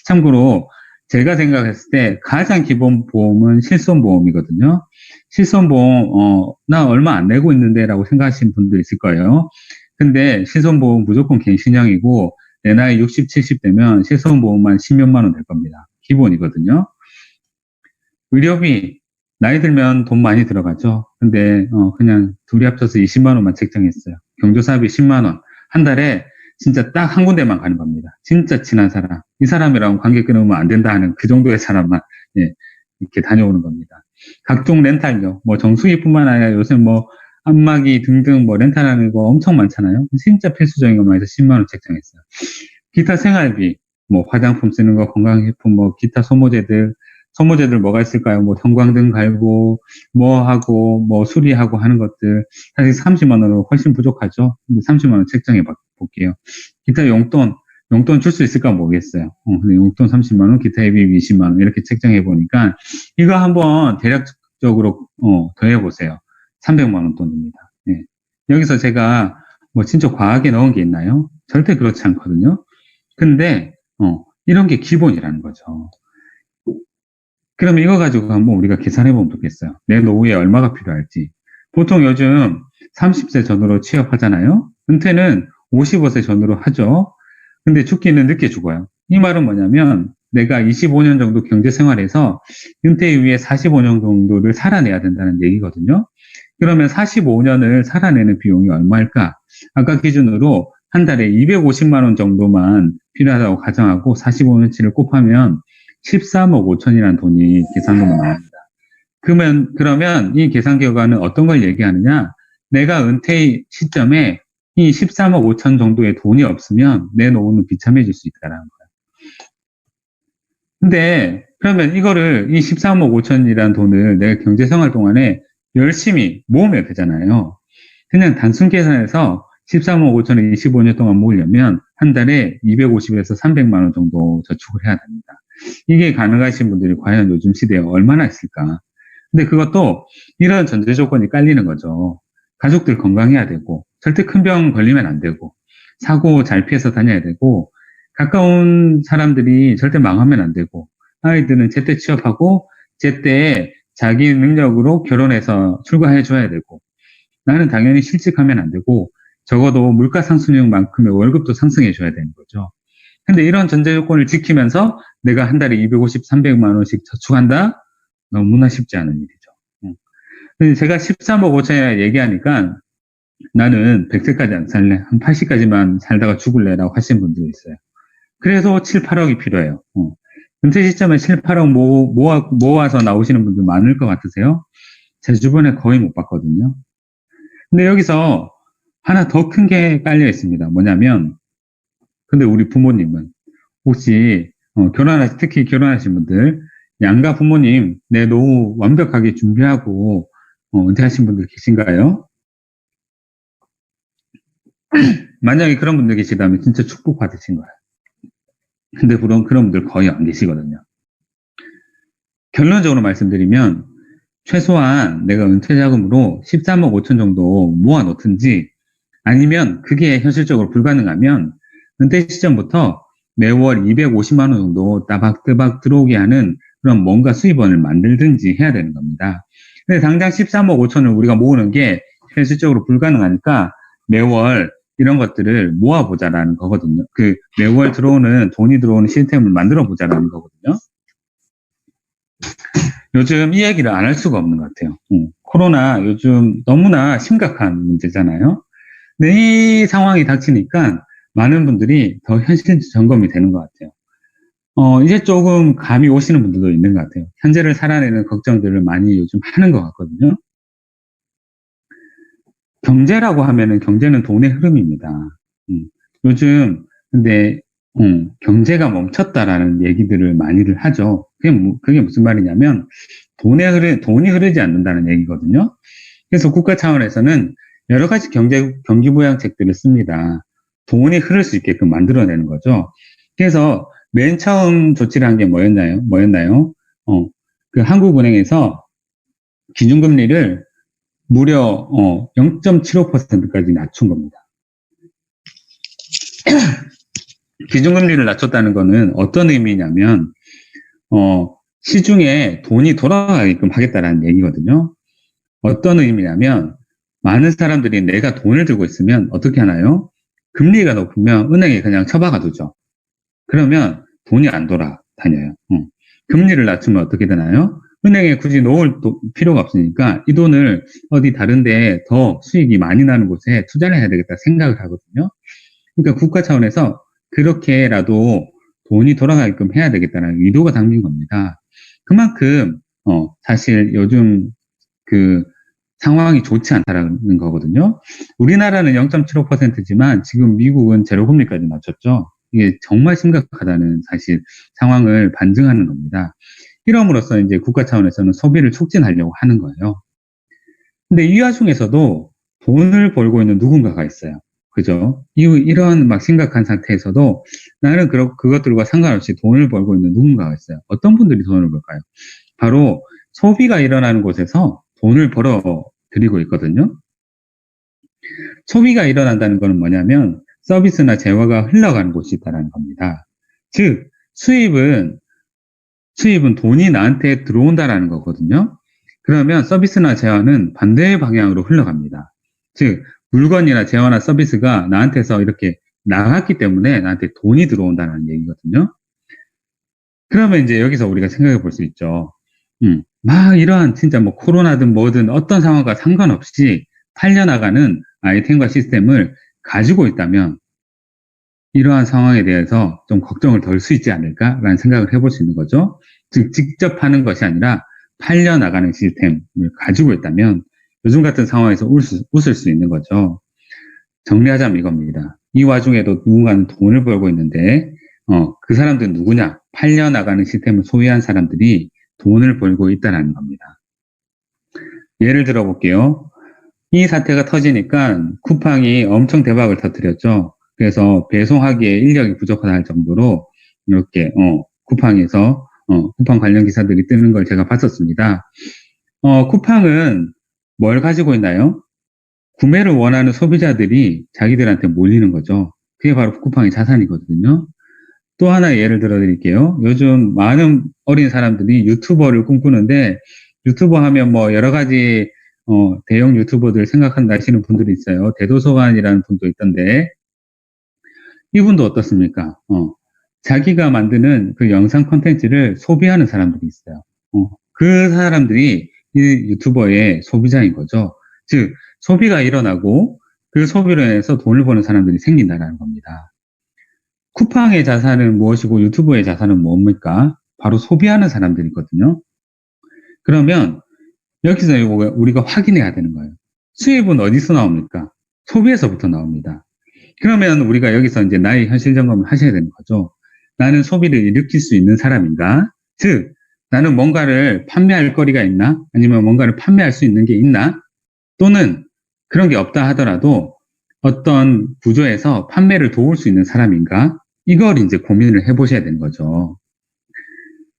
참고로 제가 생각했을 때 가장 기본 보험은 실손보험이거든요. 실손보험, 나 얼마 안 내고 있는데 라고 생각하시는 분도 있을 거예요. 근데 실손보험 무조건 갱신형이고 내 나이 60, 70 되면 실손보험만 10몇만 원 될 겁니다. 기본이거든요. 의료비, 나이 들면 돈 많이 들어가죠. 근데 그냥 둘이 합쳐서 20만 원만 책정했어요. 경조사비 10만 원. 한 달에 진짜 딱 한 군데만 가는 겁니다. 진짜 친한 사람. 이 사람이랑 관계 끊으면 안 된다 하는 그 정도의 사람만 이렇게 다녀오는 겁니다. 각종 렌탈료, 뭐 정수기뿐만 아니라 요새 뭐 안마기 등등 뭐 렌탈하는 거 엄청 많잖아요. 진짜 필수적인 것만 해서 10만 원 책정했어요. 기타 생활비, 뭐 화장품 쓰는 거, 건강식품, 뭐 기타 소모재들 뭐가 있을까요? 뭐 형광등 갈고, 뭐 하고, 뭐 수리하고 하는 것들. 사실 30만 원으로 훨씬 부족하죠? 근데 30만 원 책정해 볼게요. 기타 용돈 줄 수 있을까 모르겠어요. 근데 용돈 30만 원, 기타 예비비 20만 원 이렇게 책정해 보니까 이거 한번 대략적으로 더해 보세요. 300만 원 돈입니다. 네. 여기서 제가 뭐 진짜 과하게 넣은 게 있나요? 절대 그렇지 않거든요. 근데 이런 게 기본이라는 거죠. 그러면 이거 가지고 한번 우리가 계산해 보면 좋겠어요. 내 노후에 얼마가 필요할지. 보통 요즘 30세 전후로 취업하잖아요. 은퇴는 55세 전후로 하죠. 근데 죽기는 늦게 죽어요. 이 말은 뭐냐면 내가 25년 정도 경제 생활에서 은퇴 이후에 45년 정도를 살아내야 된다는 얘기거든요. 그러면 45년을 살아내는 비용이 얼마일까? 아까 기준으로 한 달에 250만 원 정도만 필요하다고 가정하고 45년치를 곱하면 13억 5천이라는 돈이 계산으로 나옵니다. 그러면 이 계산 결과는 어떤 걸 얘기하느냐? 내가 은퇴 시점에 이 13억 5천 정도의 돈이 없으면 내 노후는 비참해질 수 있다는 거예요. 근데 그러면 이거를 이 13억 5천이라는 돈을 내가 경제생활 동안에 열심히 모으면 되잖아요. 그냥 단순 계산해서 13억 5천을 25년 동안 모으려면 한 달에 250에서 300만 원 정도 저축을 해야 됩니다. 이게 가능하신 분들이 과연 요즘 시대에 얼마나 있을까? 근데 그것도 이런 전제 조건이 깔리는 거죠. 가족들 건강해야 되고, 절대 큰 병 걸리면 안 되고, 사고 잘 피해서 다녀야 되고, 가까운 사람들이 절대 망하면 안 되고, 아이들은 제때 취업하고, 제때 자기 능력으로 결혼해서 출가해줘야 되고, 나는 당연히 실직하면 안 되고, 적어도 물가 상승률만큼의 월급도 상승해줘야 되는 거죠. 근데 이런 전제 조건을 지키면서 내가 한 달에 250, 300만 원씩 저축한다? 너무나 쉽지 않은 일이죠. 근데 제가 13억 5천이라 얘기하니까 나는 100세까지 안 살래. 한 80까지만 살다가 죽을래라고 하시는 분들이 있어요. 그래서 7, 8억이 필요해요. 은퇴 시점에 7, 8억 모아서 나오시는 분들 많을 것 같으세요? 제 주변에 거의 못 봤거든요. 근데 여기서 하나 더 큰 게 깔려 있습니다. 뭐냐면, 근데 우리 부모님은 혹시 특히 결혼하신 분들, 양가 부모님 내 노후 완벽하게 준비하고 은퇴하신 분들 계신가요? 만약에 그런 분들 계시다면 진짜 축복받으신 거예요. 근데 그런 분들 거의 안 계시거든요. 결론적으로 말씀드리면 최소한 내가 은퇴 자금으로 13억 5천 정도 모아놓든지 아니면 그게 현실적으로 불가능하면 은퇴 시점부터 매월 250만 원 정도 따박따박 들어오게 하는 그런 뭔가 수입원을 만들든지 해야 되는 겁니다. 근데 당장 13억 5천을 우리가 모으는 게 현실적으로 불가능하니까 매월 이런 것들을 모아보자라는 거거든요. 매월 돈이 들어오는 시스템을 만들어 보자라는 거거든요. 요즘 이 얘기를 안 할 수가 없는 것 같아요. 코로나 요즘 너무나 심각한 문제잖아요. 근데 이 상황이 닥치니까 많은 분들이 더 현실 점검이 되는 것 같아요. 이제 조금 감이 오시는 분들도 있는 것 같아요. 현재를 살아내는 걱정들을 많이 요즘 하는 것 같거든요. 경제라고 하면은 경제는 돈의 흐름입니다. 요즘 근데 경제가 멈췄다라는 얘기들을 많이들 하죠. 그게 무슨 말이냐면 돈이 흐르지 않는다는 얘기거든요. 그래서 국가 차원에서는 여러 가지 경기 부양책들을 씁니다. 돈이 흐를 수 있게끔 만들어내는 거죠. 그래서 맨 처음 조치를 한 게 뭐였나요? 그 한국은행에서 기준금리를 무려 0.75%까지 낮춘 겁니다. 기준금리를 낮췄다는 거는 어떤 의미냐면 시중에 돈이 돌아가게끔 하겠다라는 얘기거든요. 어떤 의미냐면 많은 사람들이 내가 돈을 들고 있으면 어떻게 하나요? 금리가 높으면 은행에 그냥 처박아 두죠. 그러면 돈이 안 돌아다녀요. 금리를 낮추면 어떻게 되나요? 은행에 굳이 놓을 필요가 없으니까 이 돈을 어디 다른데 더 수익이 많이 나는 곳에 투자를 해야 되겠다 생각을 하거든요. 그러니까 국가 차원에서 그렇게라도 돈이 돌아가게끔 해야 되겠다는 의도가 담긴 겁니다. 그만큼 사실 요즘 그 상황이 좋지 않다라는 거거든요. 우리나라는 0.75%지만 지금 미국은 제로금리까지 낮췄죠. 이게 정말 심각하다는 사실 상황을 반증하는 겁니다. 이럼으로써 이제 국가 차원에서는 소비를 촉진하려고 하는 거예요. 근데 이 와중에서도 돈을 벌고 있는 누군가가 있어요. 그죠? 이런 막 심각한 상태에서도 나는 그것들과 상관없이 돈을 벌고 있는 누군가가 있어요. 어떤 분들이 돈을 벌까요? 바로 소비가 일어나는 곳에서 돈을 벌어 들이고 있거든요. 소비가 일어난다는 것은 뭐냐면 서비스나 재화가 흘러가는 곳이 있다는 겁니다. 즉, 수입은 돈이 나한테 들어온다라는 거거든요. 그러면 서비스나 재화는 반대의 방향으로 흘러갑니다. 즉, 물건이나 재화나 서비스가 나한테서 이렇게 나갔기 때문에 나한테 돈이 들어온다는 얘기거든요. 그러면 이제 여기서 우리가 생각해 볼 수 있죠. 막 이러한 진짜 뭐 코로나든 뭐든 어떤 상황과 상관없이 팔려나가는 아이템과 시스템을 가지고 있다면 이러한 상황에 대해서 좀 걱정을 덜 수 있지 않을까라는 생각을 해볼 수 있는 거죠. 즉, 직접 하는 것이 아니라 팔려나가는 시스템을 가지고 있다면 요즘 같은 상황에서 웃을 수 있는 거죠. 정리하자면 이겁니다. 이 와중에도 누군가는 돈을 벌고 있는데 그 사람들은 누구냐? 팔려나가는 시스템을 소유한 사람들이 돈을 벌고 있다는 겁니다. 예를 들어 볼게요. 이 사태가 터지니까 쿠팡이 엄청 대박을 터뜨렸죠. 그래서 배송하기에 인력이 부족하다 할 정도로 이렇게 쿠팡에서 쿠팡 관련 기사들이 뜨는 걸 제가 봤었습니다. 쿠팡은 뭘 가지고 있나요? 구매를 원하는 소비자들이 자기들한테 몰리는 거죠. 그게 바로 쿠팡의 자산이거든요. 또 하나 예를 들어 드릴게요. 요즘 많은 어린 사람들이 유튜버를 꿈꾸는데 유튜버 하면 뭐 여러 가지 대형 유튜버들 생각한다 하시는 분들이 있어요. 대도서관이라는 분도 있던데 이분도 어떻습니까? 자기가 만드는 그 영상 콘텐츠를 소비하는 사람들이 있어요. 그 사람들이 이 유튜버의 소비자인 거죠. 즉 소비가 일어나고 그 소비로 인해서 돈을 버는 사람들이 생긴다는 겁니다. 쿠팡의 자산은 무엇이고 유튜버의 자산은 뭡니까? 바로 소비하는 사람들이거든요. 그러면 여기서 우리가 확인해야 되는 거예요. 수입은 어디서 나옵니까? 소비에서부터 나옵니다. 그러면 우리가 여기서 이제 나의 현실 점검을 하셔야 되는 거죠. 나는 소비를 일으킬 수 있는 사람인가? 즉, 나는 뭔가를 판매할 거리가 있나? 아니면 뭔가를 판매할 수 있는 게 있나? 또는 그런 게 없다 하더라도 어떤 구조에서 판매를 도울 수 있는 사람인가? 이걸 이제 고민을 해보셔야 되는 거죠.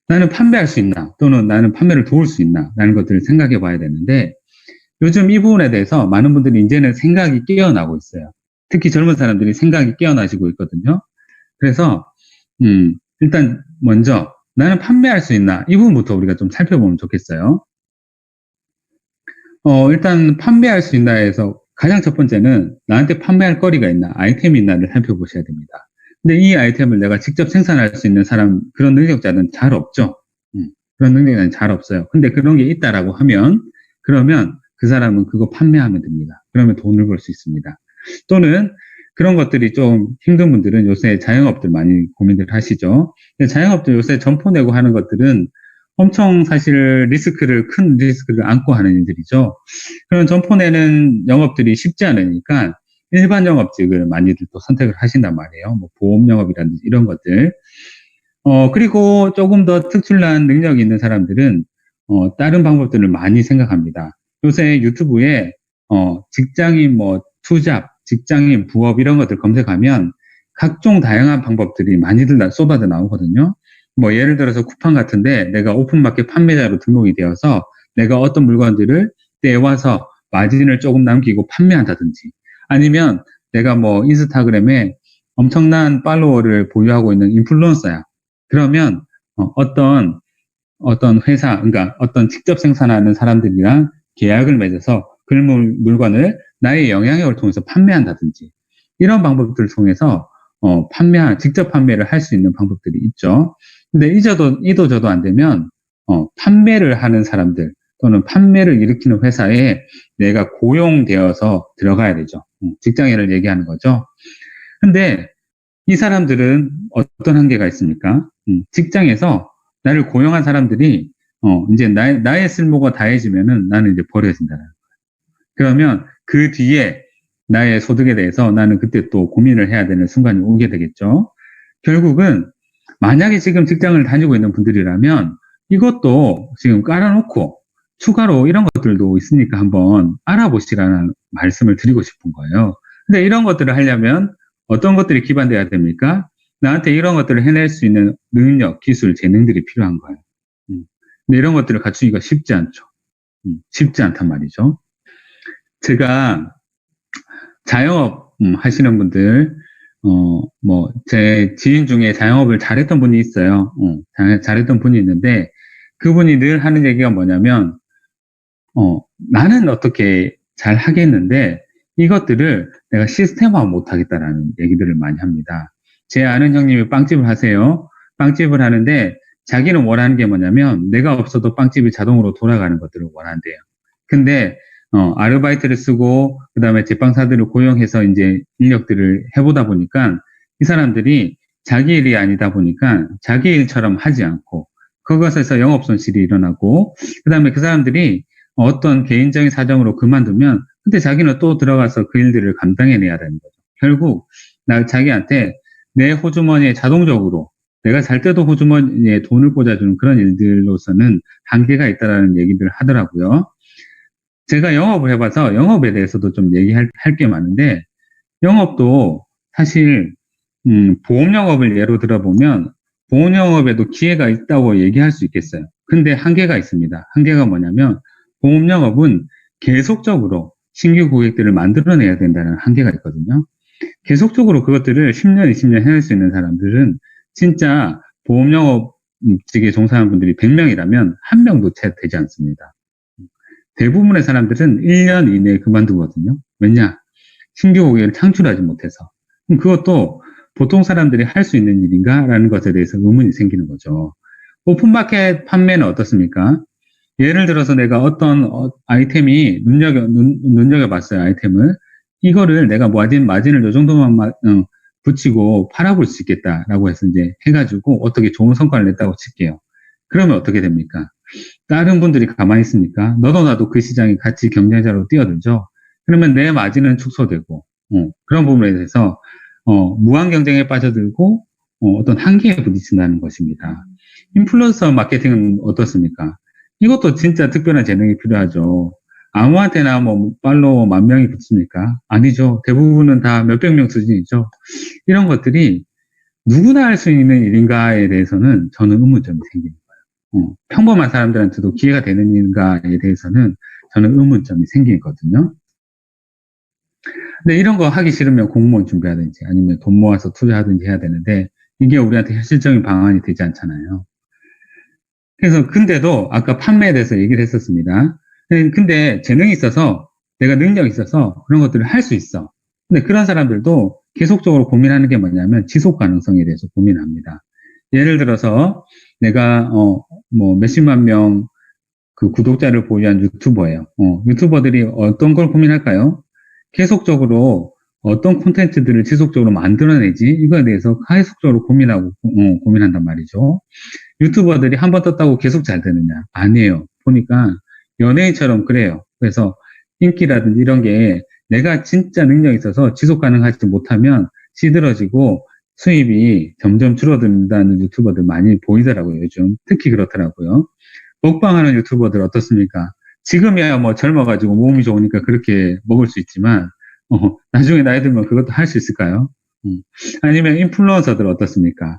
나는 판매할 수 있나? 또는 나는 판매를 도울 수 있나? 라는 것들을 생각해 봐야 되는데 요즘 이 부분에 대해서 많은 분들이 이제는 생각이 깨어나고 있어요. 특히 젊은 사람들이 생각이 깨어나시고 있거든요. 그래서 일단 먼저 나는 판매할 수 있나? 이 부분부터 우리가 좀 살펴보면 좋겠어요. 일단 판매할 수 있나에서 가장 첫 번째는 나한테 판매할 거리가 있나? 아이템이 있나를 살펴보셔야 됩니다. 근데 이 아이템을 내가 직접 생산할 수 있는 사람, 그런 능력자는 잘 없죠. 그런 능력자는 잘 없어요. 근데 그런 게 있다라고 하면 그러면 그 사람은 그거 판매하면 됩니다. 그러면 돈을 벌 수 있습니다. 또는 그런 것들이 좀 힘든 분들은 요새 자영업들 많이 고민들 하시죠. 근데 자영업들 요새 점포 내고 하는 것들은 엄청 사실 큰 리스크를 안고 하는 일들이죠. 그런 점포 내는 영업들이 쉽지 않으니까 일반 영업직을 많이들 또 선택을 하신단 말이에요. 뭐 보험 영업이라든지 이런 것들. 그리고 조금 더 특출난 능력이 있는 사람들은 다른 방법들을 많이 생각합니다. 요새 유튜브에 직장인 뭐 투잡, 직장인 부업 이런 것들 검색하면 각종 다양한 방법들이 많이들 쏟아져 나오거든요. 뭐 예를 들어서 쿠팡 같은데 내가 오픈마켓 판매자로 등록이 되어서 내가 어떤 물건들을 떼와서 마진을 조금 남기고 판매한다든지, 아니면 내가 뭐 인스타그램에 엄청난 팔로워를 보유하고 있는 인플루언서야. 그러면 어떤 회사, 그러니까 어떤 직접 생산하는 사람들이랑 계약을 맺어서 그 물건을 나의 영향력을 통해서 판매한다든지, 이런 방법들을 통해서 직접 판매를 할 수 있는 방법들이 있죠. 근데 이도 저도 안 되면 판매를 하는 사람들 또는 판매를 일으키는 회사에 내가 고용되어서 들어가야 되죠. 직장인을 얘기하는 거죠. 근데 이 사람들은 어떤 한계가 있습니까? 직장에서 나를 고용한 사람들이 이제 나의 쓸모가 다해지면은 나는 이제 버려진다는 거예요. 그러면 그 뒤에 나의 소득에 대해서 나는 그때 또 고민을 해야 되는 순간이 오게 되겠죠. 결국은 만약에 지금 직장을 다니고 있는 분들이라면 이것도 지금 깔아놓고 추가로 이런 것들도 있으니까 한번 알아보시라는 말씀을 드리고 싶은 거예요. 근데 이런 것들을 하려면 어떤 것들이 기반돼야 됩니까? 나한테 이런 것들을 해낼 수 있는 능력, 기술, 재능들이 필요한 거예요. 근데 이런 것들을 갖추기가 쉽지 않죠. 쉽지 않단 말이죠. 제가 자영업 하시는 분들, 제 지인 중에 자영업을 잘했던 분이 있어요. 잘했던 분이 있는데, 그분이 늘 하는 얘기가 뭐냐면, 나는 어떻게 잘 하겠는데, 이것들을 내가 시스템화 못 하겠다라는 얘기들을 많이 합니다. 제 아는 형님이 빵집을 하세요. 빵집을 하는데, 자기는 원하는 게 뭐냐면, 내가 없어도 빵집이 자동으로 돌아가는 것들을 원한대요. 근데, 아르바이트를 쓰고, 그 다음에 제빵사들을 고용해서 이제 인력들을 해보다 보니까, 이 사람들이 자기 일이 아니다 보니까 자기 일처럼 하지 않고, 그것에서 영업 손실이 일어나고, 그 다음에 그 사람들이 어떤 개인적인 사정으로 그만두면, 그때 자기는 또 들어가서 그 일들을 감당해내야 되는 거죠. 결국, 자기한테 내 호주머니에 자동적으로, 내가 잘 때도 호주머니에 돈을 꽂아주는 그런 일들로서는 한계가 있다라는 얘기들을 하더라고요. 제가 영업을 해봐서 영업에 대해서도 좀 얘기할 게 많은데, 영업도 사실 보험 영업을 예로 들어보면 보험 영업에도 기회가 있다고 얘기할 수 있겠어요. 근데 한계가 있습니다. 한계가 뭐냐면 보험 영업은 계속적으로 신규 고객들을 만들어내야 된다는 한계가 있거든요. 계속적으로 그것들을 10년, 20년 해낼 수 있는 사람들은 진짜 보험 영업직에 종사하는 분들이 100명이라면 1명도 채 되지 않습니다. 대부분의 사람들은 1년 이내에 그만두거든요. 왜냐? 신규 고객을 창출하지 못해서. 그것도 보통 사람들이 할 수 있는 일인가? 라는 것에 대해서 의문이 생기는 거죠. 오픈마켓 판매는 어떻습니까? 예를 들어서 내가 어떤 아이템이 눈여겨봤어요, 아이템을. 이거를 내가 마진을 요 정도만 붙이고 팔아볼 수 있겠다라고 해서 이제 해가지고 어떻게 좋은 성과를 냈다고 칠게요. 그러면 어떻게 됩니까? 다른 분들이 가만히 있습니까? 너도 나도 그 시장에 같이 경쟁자로 뛰어들죠. 그러면 내 마진은 축소되고 그런 부분에 대해서 무한 경쟁에 빠져들고 어떤 한계에 부딪힌다는 것입니다. 인플루언서 마케팅은 어떻습니까? 이것도 진짜 특별한 재능이 필요하죠. 아무한테나 뭐 팔로워 10,000명이 붙습니까? 아니죠. 대부분은 다 몇백 명 수준이죠. 이런 것들이 누구나 할 수 있는 일인가에 대해서는 저는 의문점이 생깁니다. 평범한 사람들한테도 기회가 되는가에 대해서는 저는 의문점이 생기거든요. 근데 이런 거 하기 싫으면 공무원 준비하든지 아니면 돈 모아서 투자하든지 해야 되는데 이게 우리한테 현실적인 방안이 되지 않잖아요. 그래서 근데도 아까 판매에 대해서 얘기를 했었습니다. 근데 재능이 있어서 내가 능력이 있어서 그런 것들을 할 수 있어. 근데 그런 사람들도 계속적으로 고민하는 게 뭐냐면 지속 가능성에 대해서 고민합니다. 예를 들어서 내가 뭐 몇십만 명 그 구독자를 보유한 유튜버예요. 유튜버들이 어떤 걸 고민할까요? 계속적으로 어떤 콘텐츠들을 지속적으로 만들어내지 이거에 대해서 계속적으로 고민한단 말이죠. 유튜버들이 한 번 떴다고 계속 잘 되느냐? 아니에요. 보니까 연예인처럼 그래요. 그래서 인기라든지 이런 게 내가 진짜 능력이 있어서 지속 가능하지 못하면 시들어지고 수입이 점점 줄어든다는 유튜버들 많이 보이더라고요. 요즘 특히 그렇더라고요. 먹방하는 유튜버들 어떻습니까? 지금이야 뭐 젊어가지고 몸이 좋으니까 그렇게 먹을 수 있지만 나중에 나이 들면 그것도 할 수 있을까요? 아니면 인플루언서들 어떻습니까?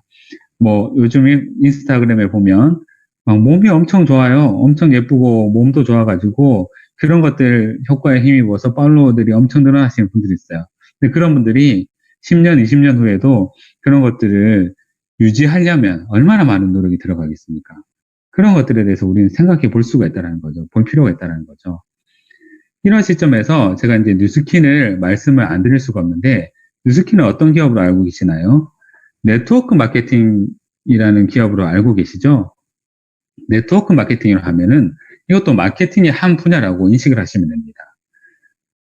뭐 요즘 인스타그램에 보면 막 몸이 엄청 좋아요. 엄청 예쁘고 몸도 좋아가지고 그런 것들 효과에 힘입어서 팔로워들이 엄청 늘어나시는 분들이 있어요. 근데 그런 분들이 10년, 20년 후에도 그런 것들을 유지하려면 얼마나 많은 노력이 들어가겠습니까? 그런 것들에 대해서 우리는 생각해 볼 수가 있다는 거죠. 볼 필요가 있다는 거죠. 이런 시점에서 제가 이제 뉴스킨을 말씀을 안 드릴 수가 없는데, 뉴스킨은 어떤 기업으로 알고 계시나요? 네트워크 마케팅이라는 기업으로 알고 계시죠? 네트워크 마케팅을 하면은 이것도 마케팅의 한 분야라고 인식을 하시면 됩니다.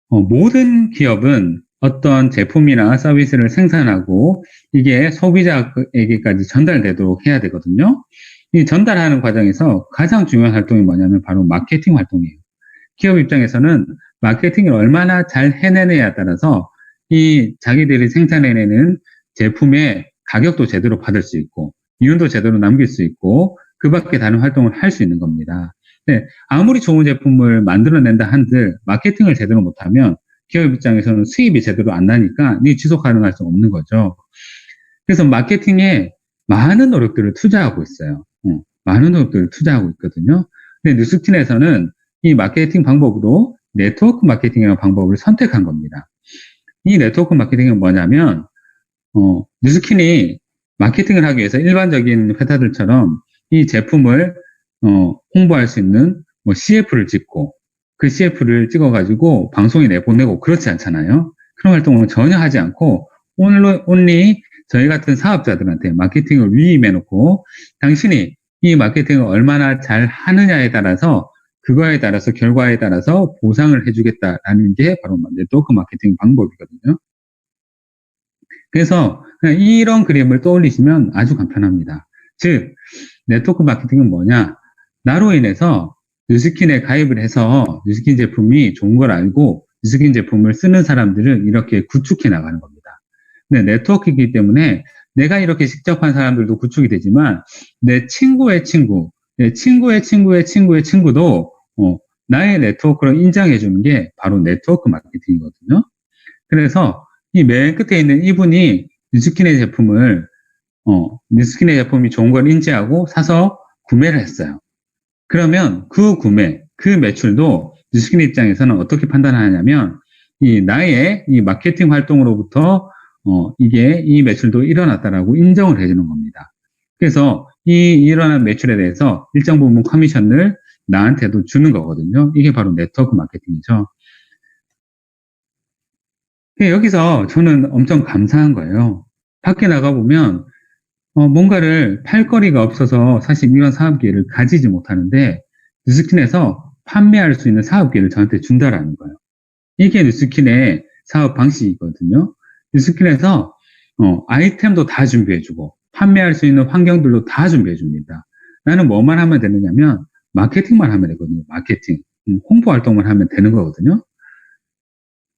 모든 기업은 어떤 제품이나 서비스를 생산하고 이게 소비자에게까지 전달되도록 해야 되거든요. 이 전달하는 과정에서 가장 중요한 활동이 뭐냐면 바로 마케팅 활동이에요. 기업 입장에서는 마케팅을 얼마나 잘 해내느냐에 따라서 이 자기들이 생산해내는 제품의 가격도 제대로 받을 수 있고 이윤도 제대로 남길 수 있고 그 밖에 다른 활동을 할 수 있는 겁니다. 네, 아무리 좋은 제품을 만들어낸다 한들 마케팅을 제대로 못하면 기업 입장에서는 수입이 제대로 안 나니까 이 지속 가능할 수 없는 거죠. 그래서 마케팅에 많은 노력들을 투자하고 있어요. 많은 노력들을 투자하고 있거든요. 근데 뉴스킨에서는 이 마케팅 방법으로 네트워크 마케팅이라는 방법을 선택한 겁니다. 이 네트워크 마케팅은 뭐냐면 뉴스킨이 마케팅을 하기 위해서 일반적인 회사들처럼 이 제품을 홍보할 수 있는 뭐 CF를 찍고 그 CF를 찍어가지고 방송에 내보내고 그렇지 않잖아요. 그런 활동은 전혀 하지 않고 온리 저희 같은 사업자들한테 마케팅을 위임해놓고 당신이 이 마케팅을 얼마나 잘 하느냐에 따라서 그거에 따라서 결과에 따라서 보상을 해주겠다라는 게 바로 네트워크 마케팅 방법이거든요. 그래서 그냥 이런 그림을 떠올리시면 아주 간편합니다. 즉 네트워크 마케팅은 뭐냐? 나로 인해서 뉴스킨에 가입을 해서 뉴스킨 제품이 좋은 걸 알고 뉴스킨 제품을 쓰는 사람들을 이렇게 구축해 나가는 겁니다. 근데 네트워크이기 때문에 내가 이렇게 직접한 사람들도 구축이 되지만 내 친구의 친구, 내 친구의 친구의 친구의 친구도 나의 네트워크로 인정해 주는 게 바로 네트워크 마케팅이거든요. 그래서 이 맨 끝에 있는 이분이 뉴스킨의 제품을 뉴스킨의 제품이 좋은 걸 인지하고 사서 구매를 했어요. 그러면 그 구매, 그 매출도 뉴스킨 입장에서는 어떻게 판단하냐면 나의 이 마케팅 활동으로부터 이 매출도 일어났다라고 인정을 해주는 겁니다. 그래서 이 일어난 매출에 대해서 일정 부분 커미션을 나한테도 주는 거거든요. 이게 바로 네트워크 마케팅이죠. 여기서 저는 엄청 감사한 거예요. 밖에 나가보면 뭔가를 팔 거리가 없어서 사실 이런 사업 기회를 가지지 못하는데 뉴스킨에서 판매할 수 있는 사업 기회를 저한테 준다라는 거예요. 이게 뉴스킨의 사업 방식이거든요. 뉴스킨에서 아이템도 다 준비해주고 판매할 수 있는 환경들도 다 준비해줍니다. 나는 뭐만 하면 되느냐면 마케팅만 하면 되거든요. 마케팅, 홍보 활동만 하면 되는 거거든요.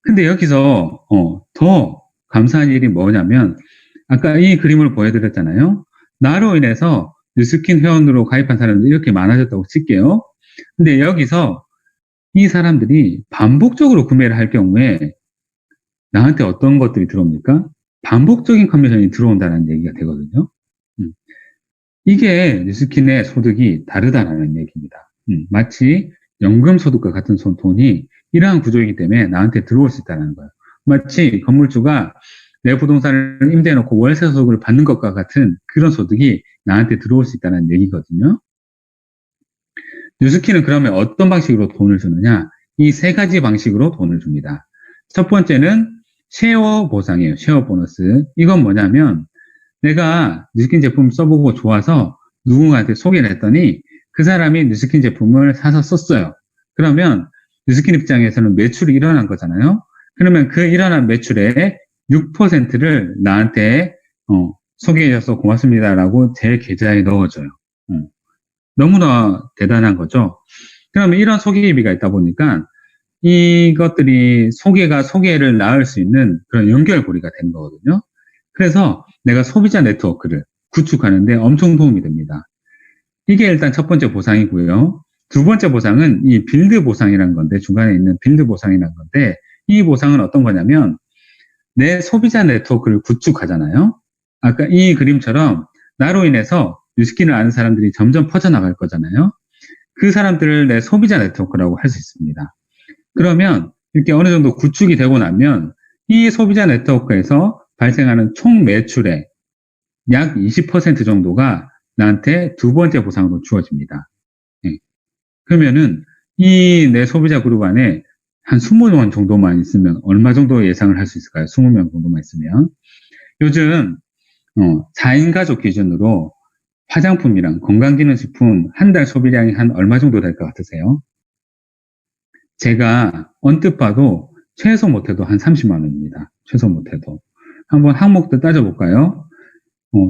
근데 여기서 더 감사한 일이 뭐냐면 아까 이 그림을 보여드렸잖아요. 나로 인해서 뉴스킨 회원으로 가입한 사람들이 이렇게 많아졌다고 칠게요. 근데 여기서 이 사람들이 반복적으로 구매를 할 경우에 나한테 어떤 것들이 들어옵니까? 반복적인 커미션이 들어온다는 얘기가 되거든요. 이게 뉴스킨의 소득이 다르다는 얘기입니다. 마치 연금소득과 같은 돈이 이러한 구조이기 때문에 나한테 들어올 수 있다는 거예요. 마치 건물주가 내 부동산을 임대해놓고 월세 소득을 받는 것과 같은 그런 소득이 나한테 들어올 수 있다는 얘기거든요. 뉴스킨은 그러면 어떤 방식으로 돈을 주느냐? 이 세 가지 방식으로 돈을 줍니다. 첫 번째는 쉐어 보상이에요. 쉐어 보너스. 이건 뭐냐면 내가 뉴스킨 제품 써보고 좋아서 누군가한테 소개를 했더니 그 사람이 뉴스킨 제품을 사서 썼어요. 그러면 뉴스킨 입장에서는 매출이 일어난 거잖아요. 그러면 그 일어난 매출의 6%를 나한테 소개해줘서 고맙습니다라고 제 계좌에 넣어줘요. 너무나 대단한 거죠. 그러면 이런 소개비가 있다 보니까 이것들이 소개를 낳을 수 있는 그런 연결고리가 되는 거거든요. 그래서 내가 소비자 네트워크를 구축하는데 엄청 도움이 됩니다. 이게 일단 첫 번째 보상이고요. 두 번째 보상은 이 빌드 보상이라는 건데, 중간에 있는 빌드 보상이라는 건데, 이 보상은 어떤 거냐면 내 소비자 네트워크를 구축하잖아요. 아까 이 그림처럼 나로 인해서 뉴스킨을 아는 사람들이 점점 퍼져나갈 거잖아요. 그 사람들을 내 소비자 네트워크라고 할 수 있습니다. 그러면 이렇게 어느 정도 구축이 되고 나면 이 소비자 네트워크에서 발생하는 총 매출의 약 20% 정도가 나한테 두 번째 보상으로 주어집니다. 예. 그러면은 이 내 소비자 그룹 안에 한 20명 정도만 있으면 얼마 정도 예상을 할 수 있을까요? 20명 정도만 있으면. 요즘 4인 가족 기준으로 화장품이랑 건강기능식품 한 달 소비량이 한 얼마 정도 될 것 같으세요? 제가 언뜻 봐도 최소 못해도 한 30만 원입니다. 최소 못해도. 한번 항목도 따져볼까요?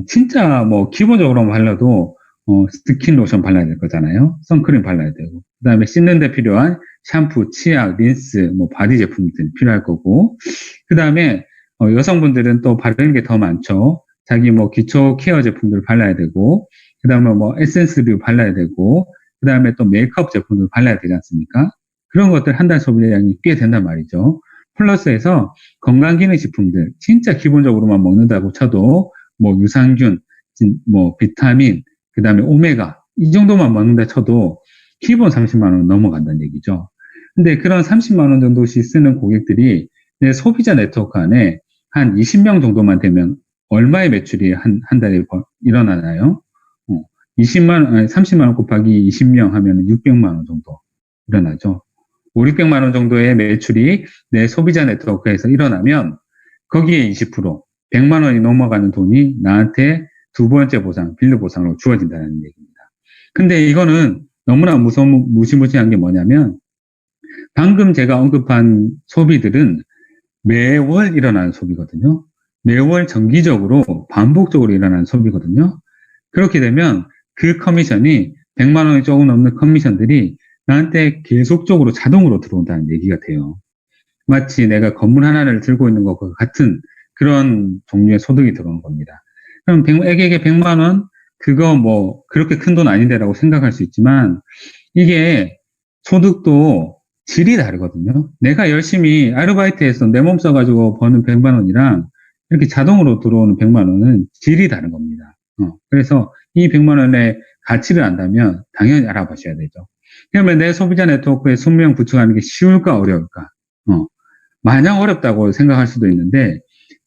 진짜 뭐 기본적으로 발라도 스킨 로션 발라야 될 거잖아요. 선크림 발라야 되고, 그 다음에 씻는 데 필요한 샴푸, 치약, 린스, 뭐 바디 제품들 필요할 거고, 그 다음에 여성분들은 또 바르는 게 더 많죠. 자기 뭐 기초 케어 제품들 발라야 되고, 그 다음에 뭐 에센스류 발라야 되고, 그 다음에 또 메이크업 제품들 발라야 되지 않습니까? 그런 것들 한 달 소비량이 꽤 된단 말이죠. 플러스해서 건강기능식품들 진짜 기본적으로만 먹는다고 쳐도 뭐 유산균, 뭐 비타민, 그 다음에 오메가 이 정도만 먹는다 쳐도 기본 30만 원 넘어간다는 얘기죠. 근데 그런 30만 원 정도씩 쓰는 고객들이 내 소비자 네트워크 안에 한 20명 정도만 되면 얼마의 매출이 한 달에 일어나나요? 30만 원 곱하기 20명 하면 600만 원 정도 일어나죠. 5, 600만 원 정도의 매출이 내 소비자 네트워크에서 일어나면 거기에 20%, 100만 원이 넘어가는 돈이 나한테 두 번째 보상, 빌드 보상으로 주어진다는 얘기입니다. 근데 이거는 너무나 무시무시한 게 뭐냐면 방금 제가 언급한 소비들은 매월 일어나는 소비거든요. 매월 정기적으로 반복적으로 일어나는 소비거든요. 그렇게 되면 그 커미션이 100만 원이 조금 넘는 커미션들이 나한테 계속적으로 자동으로 들어온다는 얘기가 돼요. 마치 내가 건물 하나를 들고 있는 것과 같은 그런 종류의 소득이 들어오는 겁니다. 그럼 액에게 100만 원, 그거 뭐 그렇게 큰 돈 아닌데라고 생각할 수 있지만 이게 소득도 질이 다르거든요. 내가 열심히 아르바이트해서 내 몸 써가지고 버는 100만 원이랑 이렇게 자동으로 들어오는 100만 원은 질이 다른 겁니다. 그래서 이 100만 원의 가치를 안다면 당연히 알아보셔야 되죠. 그러면 내 소비자 네트워크에 20명 구축하는 게 쉬울까 어려울까? 마냥 어렵다고 생각할 수도 있는데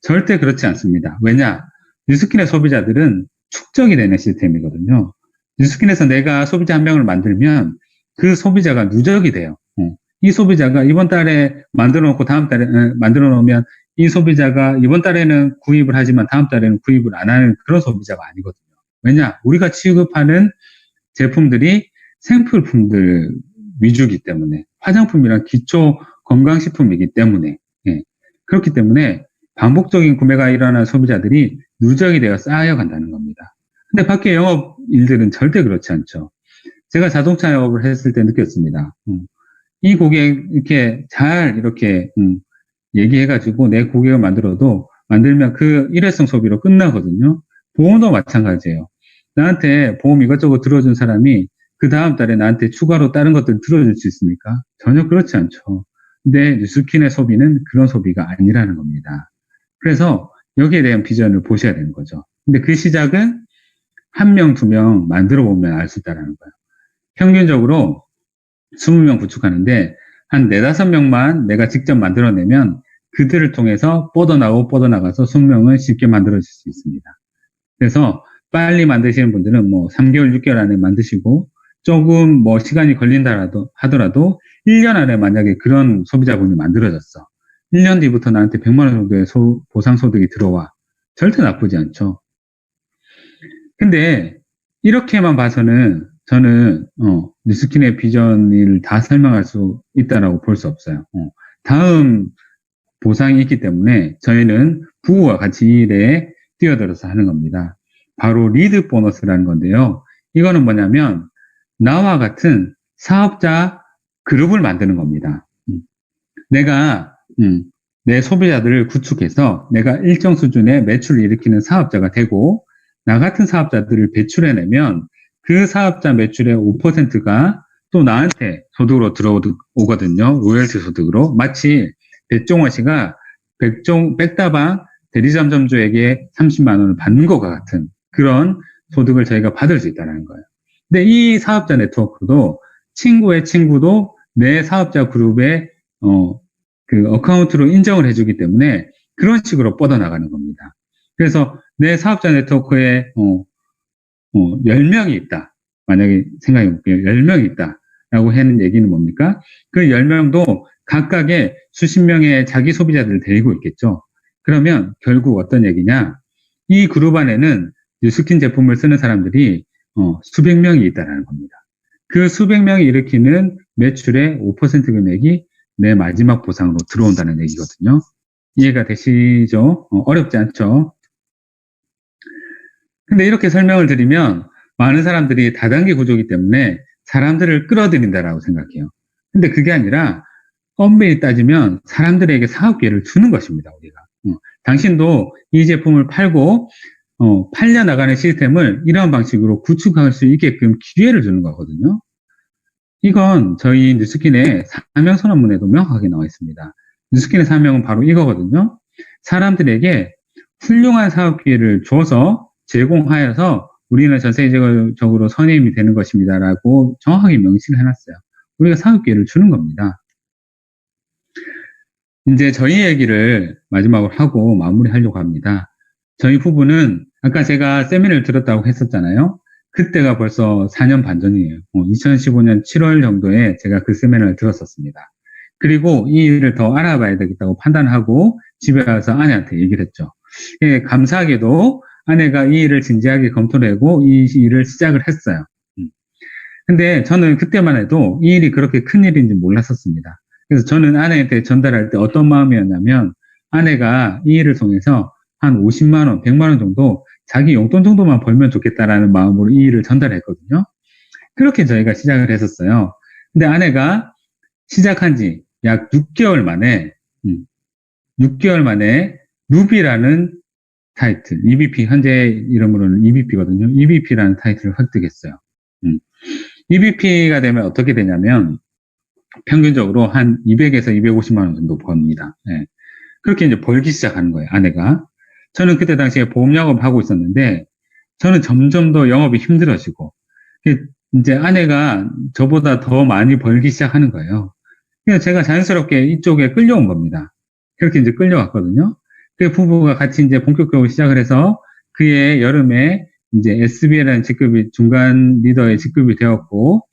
절대 그렇지 않습니다. 왜냐? 뉴스킨의 소비자들은 축적이 되는 시스템이거든요. 뉴스킨에서 내가 소비자 한 명을 만들면 그 소비자가 누적이 돼요. 이 소비자가 이번 달에 만들어 놓고 다음 달에 만들어 놓으면 이 소비자가 이번 달에는 구입을 하지만 다음 달에는 구입을 안 하는 그런 소비자가 아니거든요. 왜냐? 우리가 취급하는 제품들이 생필품들 위주이기 때문에, 화장품이란 기초 건강식품이기 때문에, 그렇기 때문에 반복적인 구매가 일어나는 소비자들이 누적이 되어 쌓여간다는 겁니다. 근데 밖에 영업 일들은 절대 그렇지 않죠. 제가 자동차 영업을 했을 때 느꼈습니다. 이 고객 이렇게 잘 이렇게 얘기해가지고 내 고객을 만들면 그 일회성 소비로 끝나거든요. 보험도 마찬가지예요. 나한테 보험 이것저것 들어준 사람이 그 다음 달에 나한테 추가로 다른 것들 들어줄 수 있습니까? 전혀 그렇지 않죠. 근데 뉴스킨의 소비는 그런 소비가 아니라는 겁니다. 그래서 여기에 대한 비전을 보셔야 되는 거죠. 근데 그 시작은 1명, 2명 만들어 보면 알 수 있다는 거예요. 평균적으로 20명 구축하는데 한 4, 5명만 내가 직접 만들어내면 그들을 통해서 뻗어나가서 20명을 쉽게 만들어질 수 있습니다. 그래서 빨리 만드시는 분들은 뭐 3개월, 6개월 안에 만드시고 조금 뭐 시간이 걸린다 하더라도 1년 안에 만약에 그런 소비자분이 만들어졌어. 1년 뒤부터 나한테 100만 원 정도의 보상소득이 들어와. 절대 나쁘지 않죠. 근데 이렇게만 봐서는 저는 뉴스킨의 비전을 다 설명할 수 있다라고 볼 수 없어요. 다음 보상이 있기 때문에 저희는 부부와 같이 이 일에 뛰어들어서 하는 겁니다. 바로 리드 보너스라는 건데요. 이거는 뭐냐면 나와 같은 사업자 그룹을 만드는 겁니다. 내가 내 소비자들을 구축해서 내가 일정 수준의 매출을 일으키는 사업자가 되고 나 같은 사업자들을 배출해내면 그 사업자 매출의 5%가 또 나한테 소득으로 들어오거든요. 로열티 소득으로. 마치 백종원 씨가 백다방 대리점점주에게 30만 원을 받는 것과 같은 그런 소득을 저희가 받을 수 있다는 거예요. 근데 이 사업자 네트워크도 친구의 친구도 내 사업자 그룹의 그 어카운트로 인정을 해주기 때문에 그런 식으로 뻗어나가는 겁니다. 그래서 내 사업자 네트워크에 10명이 있다. 만약에 생각해 볼게요. 10명이 있다. 라고 하는 얘기는 뭡니까? 그 10명도 각각의 수십 명의 자기 소비자들을 데리고 있겠죠. 그러면 결국 어떤 얘기냐? 이 그룹 안에는 뉴스킨 제품을 쓰는 사람들이 수백 명이 있다라는 겁니다. 그 수백 명이 일으키는 매출의 5% 금액이 내 마지막 보상으로 들어온다는 얘기거든요. 이해가 되시죠? 어렵지 않죠? 근데 이렇게 설명을 드리면 많은 사람들이 다단계 구조이기 때문에 사람들을 끌어들인다라고 생각해요. 근데 그게 아니라 엄밀히 따지면 사람들에게 사업 기회를 주는 것입니다, 우리가. 당신도 이 제품을 팔고 팔려나가는 시스템을 이런 방식으로 구축할 수 있게끔 기회를 주는 거거든요. 이건 저희 뉴스킨의 사명 선언문에도 명확하게 나와 있습니다. 뉴스킨의 사명은 바로 이거거든요. 사람들에게 훌륭한 사업 기회를 줘서 제공하여서 우리는 전 세계적으로 선임이 되는 것입니다라고 정확하게 명시를 해놨어요. 우리가 사업 기회를 주는 겁니다. 이제 저희 얘기를 마지막으로 하고 마무리하려고 합니다. 저희 부부는 아까 제가 세미나를 들었다고 했었잖아요. 그때가 벌써 4년 반 전이에요. 2015년 7월 정도에 제가 그 세미나를 들었었습니다. 그리고 이 일을 더 알아봐야 되겠다고 판단하고 집에 와서 아내한테 얘기를 했죠. 예, 감사하게도 아내가 이 일을 진지하게 검토를 하고 이 일을 시작을 했어요. 근데 저는 그때만 해도 이 일이 그렇게 큰 일인지 몰랐었습니다. 그래서 저는 아내한테 전달할 때 어떤 마음이었냐면 아내가 이 일을 통해서 한 50만 원, 100만 원 정도 자기 용돈 정도만 벌면 좋겠다라는 마음으로 이 일을 전달했거든요. 그렇게 저희가 시작을 했었어요. 근데 아내가 시작한 지 약 6개월 만에, 6개월 만에 루비라는 타이틀, EVP, 현재 이름으로는 EVP거든요. EVP라는 타이틀을 획득했어요. EVP가 되면 어떻게 되냐면 평균적으로 한 200에서 250만 원 정도 법니다. 네. 그렇게 이제 벌기 시작하는 거예요, 아내가. 저는 그때 당시에 보험 영업을 하고 있었는데 저는 점점 더 영업이 힘들어지고 이제 아내가 저보다 더 많이 벌기 시작하는 거예요. 그래서 제가 자연스럽게 이쪽에 끌려온 겁니다. 그렇게 이제 끌려왔거든요. 그 부부가 같이 이제 본격적으로 시작을 해서 그해 여름에 이제 SBA라는 직급이 중간 리더의 직급이 되었고,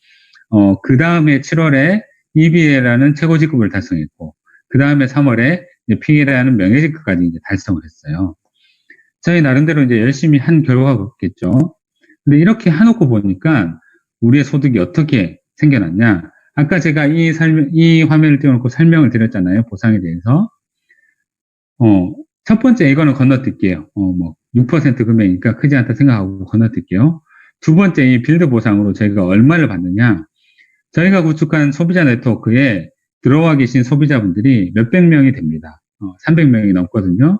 그 다음에 7월에 EBA라는 최고 직급을 달성했고, 그 다음에 3월에 PA라는 명예 직급까지 이제 달성을 했어요. 저희 나름대로 이제 열심히 한 결과겠죠. 근데 이렇게 해놓고 보니까 우리의 소득이 어떻게 생겨났냐? 아까 제가 이 화면을 띄워놓고 설명을 드렸잖아요. 보상에 대해서. 첫 번째 이거는 건너뛸게요. 6% 금액이니까 크지 않다 생각하고 건너뛸게요. 두 번째 이 빌드 보상으로 저희가 얼마를 받느냐? 저희가 구축한 소비자 네트워크에 들어와 계신 소비자분들이 몇백 명이 됩니다. 300명이 넘거든요.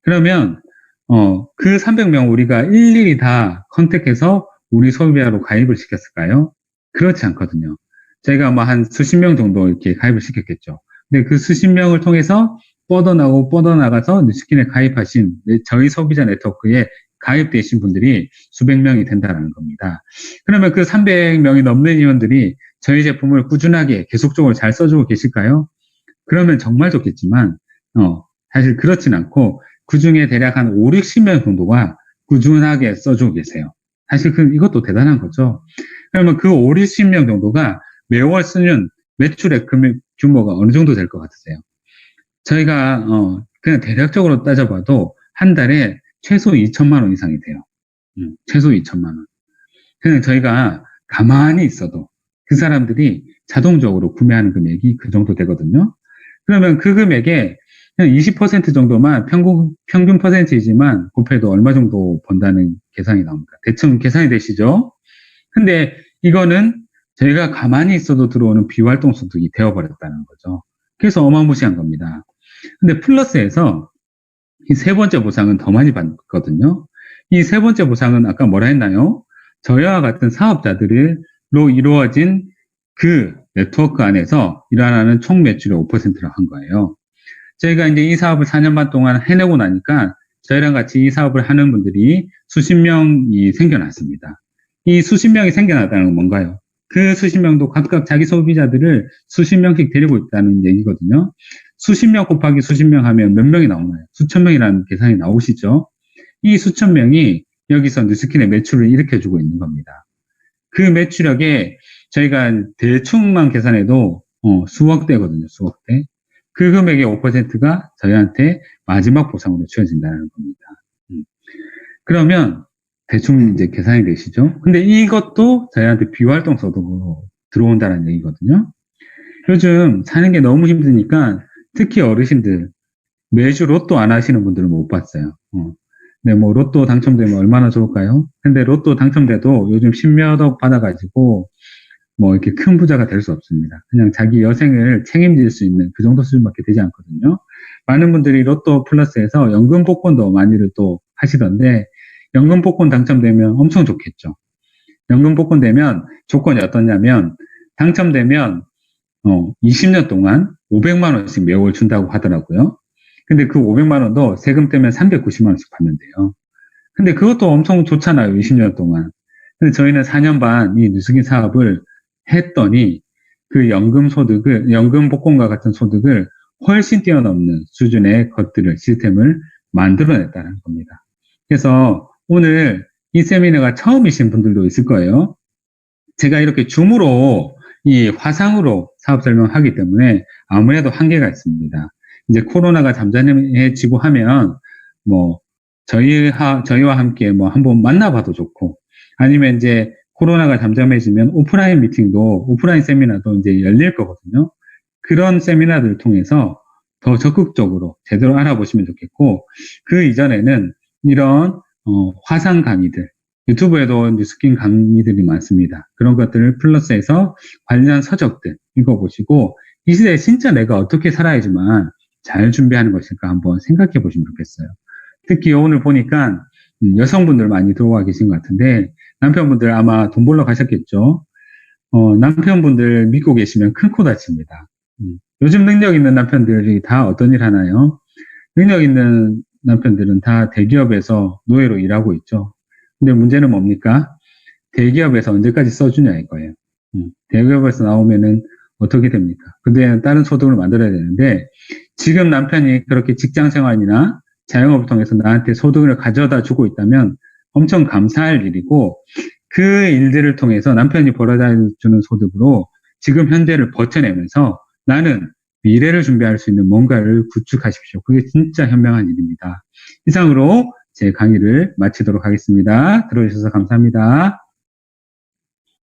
그러면 그 300명 우리가 일일이 다 컨택해서 우리 소비자로 가입을 시켰을까요? 그렇지 않거든요. 저희가 뭐 한 수십 명 정도 이렇게 가입을 시켰겠죠. 근데 그 수십 명을 통해서 뻗어나가서 뉴스킨에 가입하신 저희 소비자 네트워크에 가입되신 분들이 수백 명이 된다는 겁니다. 그러면 그 300명이 넘는 회원들이 저희 제품을 꾸준하게 계속적으로 잘 써주고 계실까요? 그러면 정말 좋겠지만 사실 그렇진 않고 그 중에 대략 한 5, 60명 정도가 꾸준하게 써주고 계세요. 사실 이것도 대단한 거죠. 그러면 그 5, 60명 정도가 매월 쓰는 매출의 규모가 어느 정도 될 것 같으세요? 저희가 그냥 대략적으로 따져봐도 한 달에 최소 2천만 원 이상이 돼요. 최소 2천만 원. 그냥 저희가 가만히 있어도 그 사람들이 자동적으로 구매하는 금액이 그 정도 되거든요. 그러면 그 금액에 그냥 20% 정도만 평균 퍼센트이지만 곱해도 얼마 정도 번다는 계산이 나옵니다. 대충 계산이 되시죠? 근데 이거는 저희가 가만히 있어도 들어오는 비활동 소득이 되어버렸다는 거죠. 그래서 어마무시한 겁니다. 근데 플러스에서 이 세 번째 보상은 더 많이 받거든요. 이 세 번째 보상은 아까 뭐라 했나요? 저희와 같은 사업자들로 이루어진 그 네트워크 안에서 일어나는 총 매출의 5%로 한 거예요. 저희가 이제 이 사업을 4년 반 동안 해내고 나니까 저희랑 같이 이 사업을 하는 분들이 수십 명이 생겨났습니다. 이 수십 명이 생겨났다는 건 뭔가요? 그 수십 명도 각각 자기 소비자들을 수십 명씩 데리고 있다는 얘기거든요. 수십 명 곱하기 수십 명 하면 몇 명이 나오나요? 수천 명이라는 계산이 나오시죠? 이 수천 명이 여기서 뉴스킨의 매출을 일으켜주고 있는 겁니다. 그 매출액에 저희가 대충만 계산해도 수억 대거든요. 수억 대. 그 금액의 5%가 저희한테 마지막 보상으로 주어진다는 겁니다. 그러면 대충 이제 계산이 되시죠? 근데 이것도 저희한테 비활동 소득으로 들어온다는 얘기거든요. 요즘 사는 게 너무 힘드니까 특히 어르신들 매주 로또 안 하시는 분들은 못 봤어요. 근데 뭐 로또 당첨되면 얼마나 좋을까요? 근데 로또 당첨돼도 요즘 10몇억 받아가지고 뭐 이렇게 큰 부자가 될 수 없습니다. 그냥 자기 여생을 책임질 수 있는 그 정도 수준밖에 되지 않거든요. 많은 분들이 로또 플러스에서 연금 복권도 많이들 또 하시던데 연금 복권 당첨되면 엄청 좋겠죠. 연금 복권 되면 조건이 어떠냐면 당첨되면 20년 동안 500만 원씩 매월 준다고 하더라고요. 근데 그 500만 원도 세금 떼면 390만 원씩 받는데요. 근데 그것도 엄청 좋잖아요. 20년 동안. 근데 저희는 4년 반 이 뉴스킨 사업을 했더니 그 연금 복권과 같은 소득을 훨씬 뛰어넘는 수준의 것들을, 시스템을 만들어냈다는 겁니다. 그래서 오늘 이 세미나가 처음이신 분들도 있을 거예요. 제가 이렇게 줌으로 이 화상으로 사업 설명하기 때문에 아무래도 한계가 있습니다. 이제 코로나가 잠잠해지고 하면 뭐 저희와 함께 뭐 한번 만나봐도 좋고, 아니면 이제 코로나가 잠잠해지면 오프라인 미팅도, 오프라인 세미나도 이제 열릴 거거든요. 그런 세미나들을 통해서 더 적극적으로 제대로 알아보시면 좋겠고, 그 이전에는 이런 화상 강의들, 유튜브에도 뉴스킨 강의들이 많습니다. 그런 것들을 플러스해서 관련 서적들 읽어보시고, 이 시대에 진짜 내가 어떻게 살아야지만 잘 준비하는 것일까 한번 생각해 보시면 좋겠어요. 특히 오늘 보니까 여성분들 많이 들어와 계신 것 같은데, 남편분들 아마 돈 벌러 가셨겠죠. 남편분들 믿고 계시면 큰 코 다칩니다. 요즘 능력 있는 남편들이 다 어떤 일 하나요? 능력 있는 남편들은 다 대기업에서 노예로 일하고 있죠. 근데 문제는 뭡니까? 대기업에서 언제까지 써주냐 이거예요. 대기업에서 나오면은 어떻게 됩니까? 근데 다른 소득을 만들어야 되는데, 지금 남편이 그렇게 직장 생활이나 자영업을 통해서 나한테 소득을 가져다 주고 있다면 엄청 감사할 일이고, 그 일들을 통해서 남편이 벌어다 주는 소득으로 지금 현재를 버텨내면서 나는 미래를 준비할 수 있는 뭔가를 구축하십시오. 그게 진짜 현명한 일입니다. 이상으로 제 강의를 마치도록 하겠습니다. 들어주셔서 감사합니다.